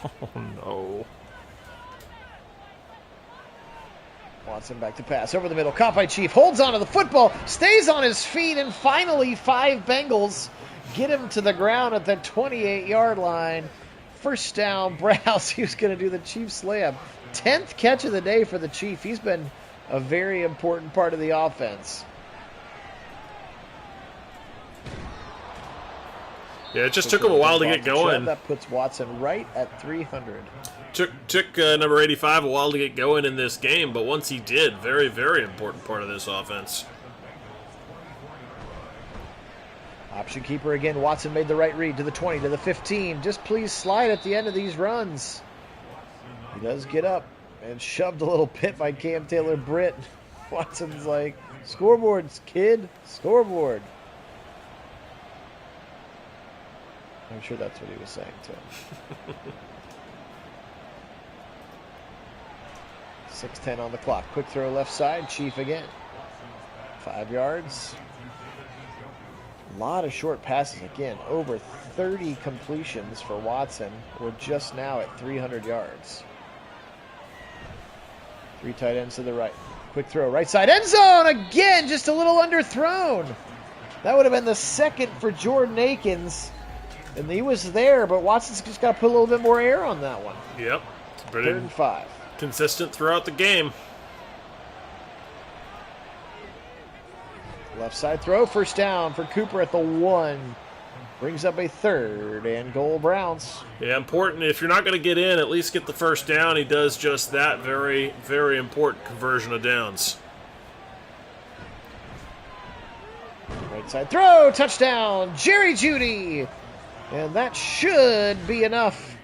[SPEAKER 2] Oh, no.
[SPEAKER 1] Watson back to pass. Over the middle. Caught by Chief. Holds on to the football. Stays on his feet. And finally, 5 Bengals get him to the ground at the 28-yard line. First down. Browse. He was going to do the Chief slam. 10th catch of the day for the Chief. He's been a very important part of the offense.
[SPEAKER 2] Yeah, it just took him a while to get going.
[SPEAKER 1] That puts Watson right at 300.
[SPEAKER 2] Took number 85 a while to get going in this game, but once he did, very, very important part of this offense.
[SPEAKER 1] Option keeper again. Watson made the right read to the 20, to the 15. Just please slide at the end of these runs. He does get up and shoved a little bit by Cam Taylor-Britt. Watson's like, scoreboards, kid, scoreboard. I'm sure that's what he was saying to him. 6:10 on the clock. Quick throw left side. Chief again. 5 yards. A lot of short passes again. Over 30 completions for Watson. We're just now at 300 yards. 3 tight ends to the right. Quick throw right side. End zone again. Just a little underthrown. That would have been the second for Jordan Akins. And he was there, but Watson's just got to put a little bit more air on that one.
[SPEAKER 2] Yep.
[SPEAKER 1] 3rd and 5.
[SPEAKER 2] Consistent throughout the game.
[SPEAKER 1] Left side throw, first down for Cooper at the 1. Brings up a 3rd and goal Browns.
[SPEAKER 2] Yeah, important. If you're not going to get in, at least get the first down. He does just that. Very, very important conversion of downs.
[SPEAKER 1] Right side throw, touchdown, Jerry Jeudy. And that should be enough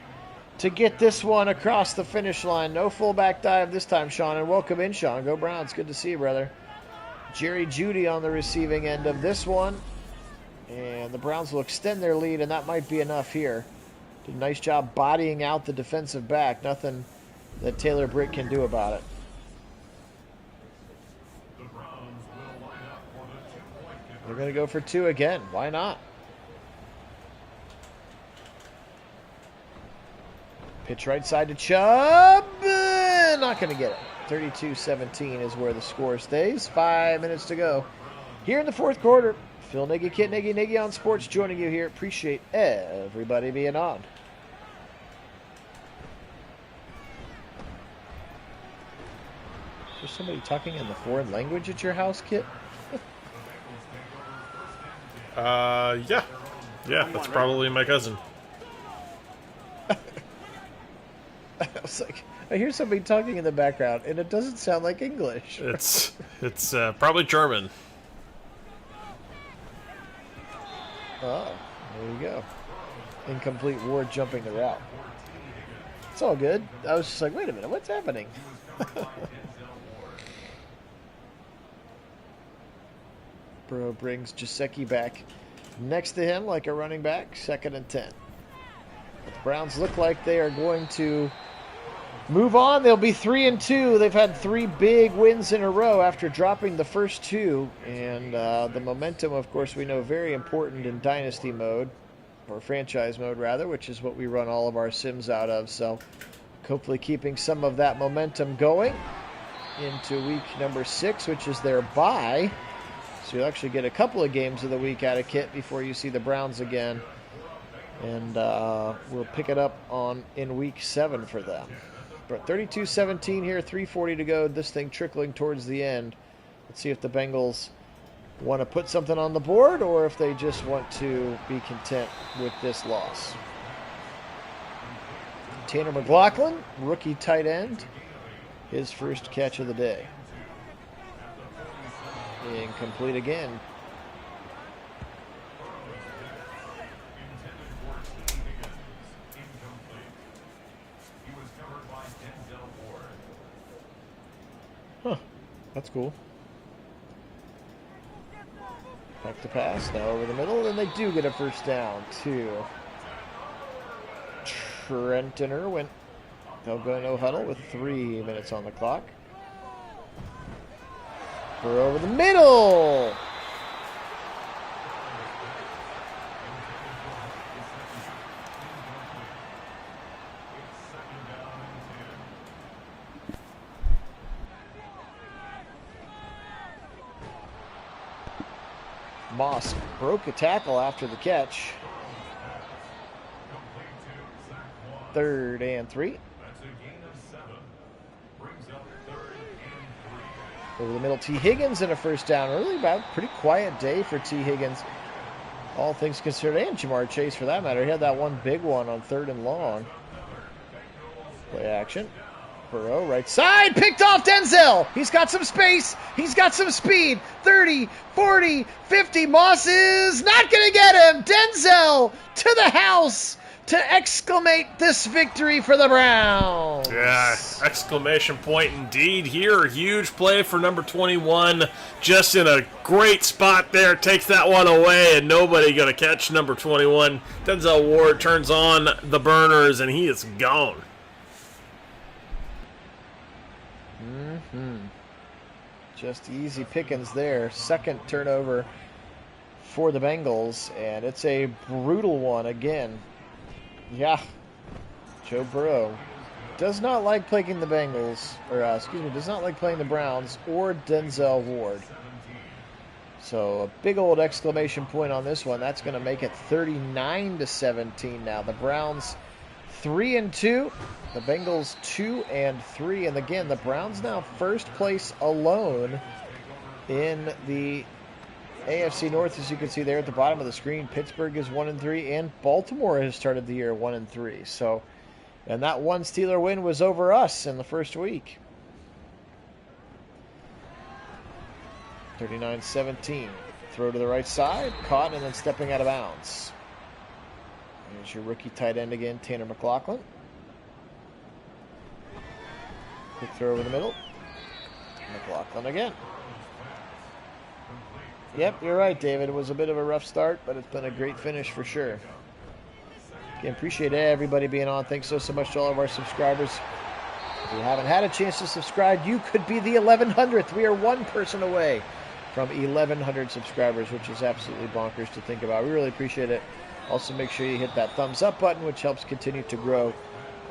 [SPEAKER 1] to get this one across the finish line. No fullback dive this time, Sean. And welcome in, Sean. Go Browns. Good to see you, brother. Jerry Jeudy on the receiving end of this one. And the Browns will extend their lead, and that might be enough here. Did a nice job bodying out the defensive back. Nothing that Taylor-Britt can do about it. They're going to go for 2 again. Why not? Pitch right side to Chubb. Not going to get it. 32-17 is where the score stays. 5 minutes to go here in the 4th quarter. Phil Nagy, Kit Nagy, Nagy on Sports joining you here. Appreciate everybody being on. Is there somebody talking in the foreign language at your house, Kit?
[SPEAKER 2] Yeah. Yeah, that's probably my cousin.
[SPEAKER 1] I was like, I hear somebody talking in the background, and it doesn't sound like English.
[SPEAKER 2] It's probably German.
[SPEAKER 1] Oh, there you go. Incomplete Ward jumping the route. It's all good. I was just like, wait a minute, what's happening? Burrow brings Gesicki back next to him like a running back. 2nd and 10. But the Browns look like they are going to move on. They'll be 3-2. They've had 3 big wins in a row after dropping the first 2. And the momentum, of course, we know very important in dynasty mode, or franchise mode rather, which is what we run all of our sims out of. So hopefully keeping some of that momentum going into week number 6, which is their bye. So you'll actually get a couple of games of the week out of Kit before you see the Browns again. And we'll pick it up in week 7 for them. But 32-17 here, 3:40 to go. This thing trickling towards the end. Let's see if the Bengals want to put something on the board or if they just want to be content with this loss. Tanner McLaughlin, rookie tight end, his first catch of the day. Incomplete again. Huh, that's cool. Back to pass, now over the middle, and they do get a first down to Trenton Irwin. They'll go no huddle with 3 minutes on the clock. We're over the middle. Moss broke a tackle after the catch. 3rd and 3. Over the middle, T. Higgins and a first down. Really about pretty quiet day for T. Higgins, all things considered, and Jamar Chase for that matter. He had that one big one on 3rd and long. Play action. Burrow, right side, picked off Denzel. He's got some space. He's got some speed. 30, 40, 50. Moss is not going to get him. Denzel to the house to exclamate this victory for the Browns.
[SPEAKER 2] Yeah, exclamation point indeed here. Huge play for number 21. Just in a great spot there. Takes that one away, and nobody going to catch number 21. Denzel Ward turns on the burners, and he is gone.
[SPEAKER 1] Just easy pickings there. 2nd turnover for the Bengals, and it's a brutal one again. Yeah, Joe Burrow does not like playing the Bengals, or does not like playing the Browns or Denzel Ward. So a big old exclamation point on this one. That's going to make it 39-17 now. The Browns 3-2, the Bengals 2-3, and again the Browns now first place alone in the AFC North, as you can see there at the bottom of the screen. Pittsburgh is 1-3, and Baltimore has started the year 1-3. So, and that one Steeler win was over us in the first week. 39-17. Throw to the right side, caught, and then stepping out of bounds. There's your rookie tight end again, Tanner McLaughlin. Quick throw over the middle. McLaughlin again. Yep, you're right, David. It was a bit of a rough start, but it's been a great finish for sure. Again, appreciate everybody being on. Thanks so much to all of our subscribers. If you haven't had a chance to subscribe, you could be the 1100th. We are one person away from 1100 subscribers, which is absolutely bonkers to think about. We really appreciate it. Also, make sure you hit that thumbs up button, which helps continue to grow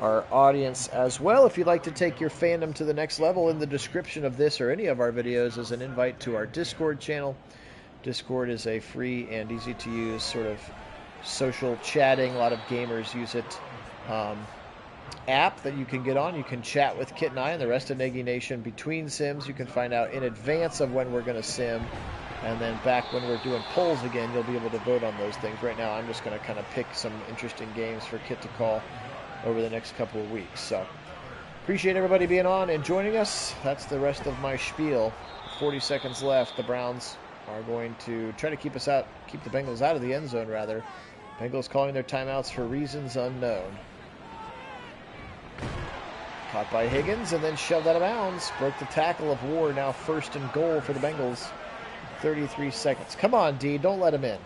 [SPEAKER 1] our audience as well. If you'd like to take your fandom to the next level, in the description of this or any of our videos is an invite to our Discord channel. Discord is a free and easy to use sort of social chatting, a lot of gamers use it, app that you can get on. You can chat with Kit and I and the rest of Nagy Nation between sims. You can find out in advance of when we're going to sim, and then back when we're doing polls again, you'll be able to vote on those things. Right now I'm just going to kind of pick some interesting games for Kit to call over the next couple of weeks. So appreciate everybody being on and joining us. That's the rest of my spiel. 40 seconds left. The Browns are going to try to keep the Bengals out of the end zone, rather. Bengals calling their timeouts for reasons unknown. Caught by Higgins and then shoved out of bounds. Broke the tackle of Ward. Now 1st and goal for the Bengals. 33 seconds. Come on, D. Don't let him in.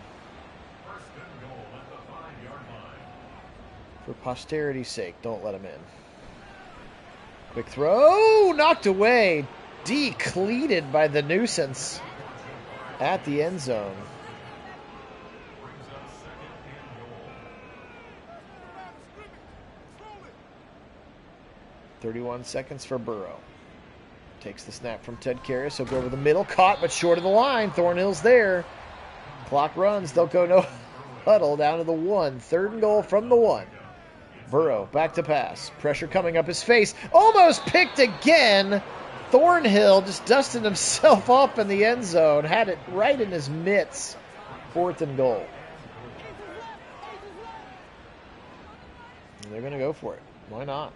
[SPEAKER 1] For posterity's sake, don't let him in. Quick throw. Knocked away. D cleated by the nuisance at the end zone. .31 seconds for Burrow. Takes the snap from Ted Karras. He'll go over the middle. Caught, but short of the line. Thornhill's there. Clock runs. They'll go no huddle down to the 1. 3rd and goal from the 1. Burrow, back to pass. Pressure coming up his face. Almost picked again. Thornhill just dusted himself up in the end zone. Had it right in his mitts. 4th and goal. And they're going to go for it. Why not?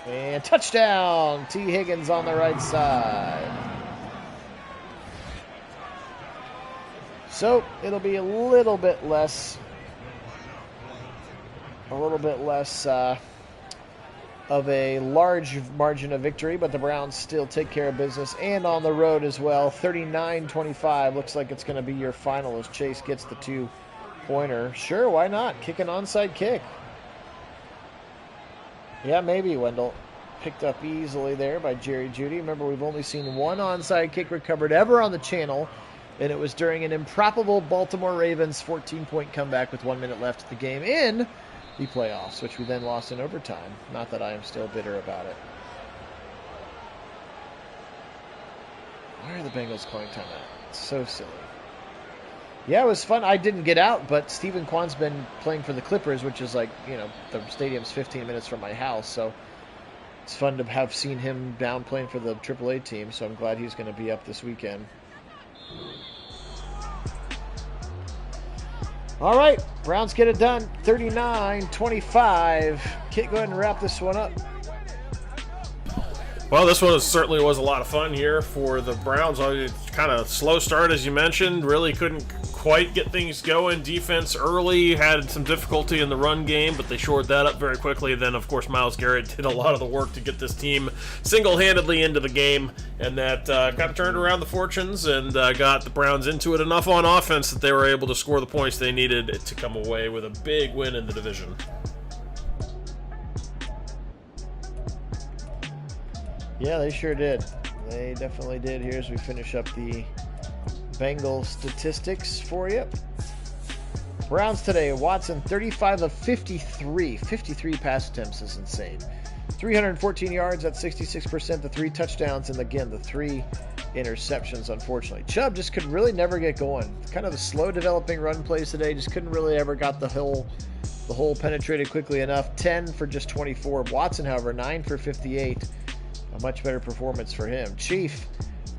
[SPEAKER 1] And touchdown. T. Higgins on the right side. So it'll be a little bit less of a large margin of victory, but the Browns still take care of business, and on the road as well. 39-25 looks like it's going to be your final as Chase gets the 2-pointer. Sure, why not? Kick an onside kick. Yeah, maybe, Wendell. Picked up easily there by Jerry Jeudy. Remember, we've only seen one onside kick recovered ever on the channel, and it was during an improbable Baltimore Ravens 14-point comeback with 1 minute left of the game in the playoffs, which we then lost in overtime. Not that I am still bitter about it. Why are the Bengals calling timeout? It's so silly. Yeah, it was fun. I didn't get out, but Stephen Kwan's been playing for the Clippers, which is like, the stadium's 15 minutes from my house, so it's fun to have seen him down playing for the AAA team, so I'm glad he's going to be up this weekend. All right, Browns get it done. 39-25. Kit, go ahead and wrap this one up.
[SPEAKER 2] Well, this one certainly was a lot of fun here for the Browns. Kind of slow start, as you mentioned. Really couldn't quite get things going. Defense early had some difficulty in the run game, but they shored that up very quickly. Then, of course, Myles Garrett did a lot of the work to get this team single-handedly into the game, and that got turned around the fortunes and got the Browns into it enough on offense that they were able to score the points they needed to come away with a big win in the division.
[SPEAKER 1] Yeah, they sure did. They definitely did. Here as we finish up the Bengals statistics for you. Browns today, Watson 35 of 53. 53 pass attempts is insane. 314 yards, that's 66%. The 3 touchdowns, and again, the 3 interceptions, unfortunately. Chubb just could really never get going. Kind of a slow developing run plays today. Just couldn't really ever got the hole penetrated quickly enough. 10 for just 24. Watson, however, 9 for 58. A much better performance for him. Chief,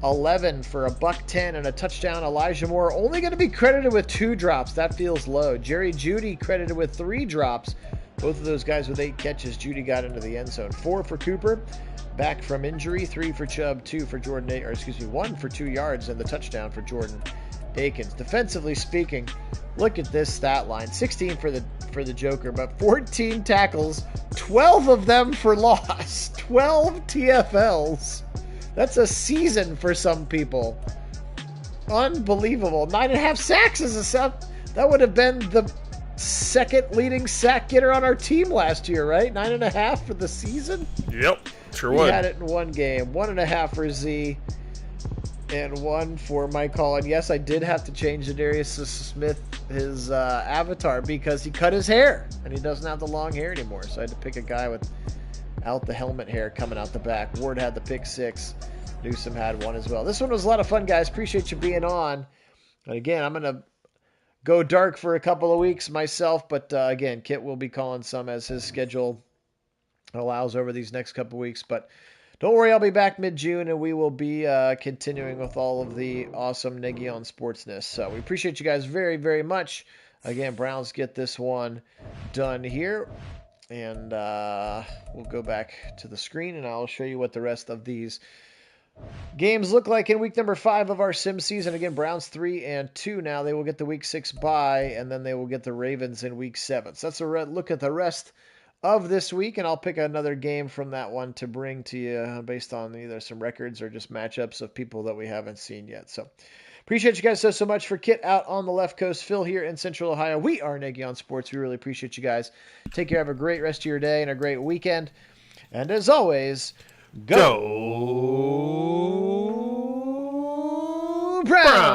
[SPEAKER 1] 11 for $110 and a touchdown. Elijah Moore only going to be credited with 2 drops. That feels low. Jerry Jeudy credited with 3 drops. Both of those guys with 8 catches. Jeudy got into the end zone. 4 for Cooper, back from injury. 3 for Chubb, 2 for 1 for 2 yards and the touchdown for Jordan Akins. Defensively speaking, look at this stat line. 16 for the Joker, but 14 tackles, 12 of them for loss. 12 TFLs. That's a season for some people. Unbelievable. 9.5 sacks is a set. That would have been the second leading sack getter on our team last year, right? 9.5 for the season?
[SPEAKER 2] Yep, sure would.
[SPEAKER 1] He had it in one game. 1.5 for Z. And 1 for Mike Hall. And yes, I did have to change Zadarius Smith, his avatar, because he cut his hair. And he doesn't have the long hair anymore. So I had to pick a guy without the helmet hair coming out the back. Ward had the pick 6. Newsom had 1 as well. This one was a lot of fun, guys. Appreciate you being on. And again, I'm going to go dark for a couple of weeks myself. But again, Kit will be calling some as his schedule allows over these next couple of weeks. But don't worry, I'll be back mid-June, and we will be continuing with all of the awesome Nagy on Sportsness. So we appreciate you guys very, very much. Again, Browns get this one done here. And we'll go back to the screen, and I'll show you what the rest of these games look like in week number 5 of our sim season. Again, Browns 3-2 now. They will get the week 6 bye, and then they will get the Ravens in week 7. So that's a look at the rest of this week, and I'll pick another game from that one to bring to you based on either some records or just matchups of people that we haven't seen yet. So appreciate you guys so much. For Kit out on the left coast, Phil here in Central Ohio. We are Nagy on Sports. We really appreciate you guys. Take care. Have a great rest of your day and a great weekend. And as always, go Browns!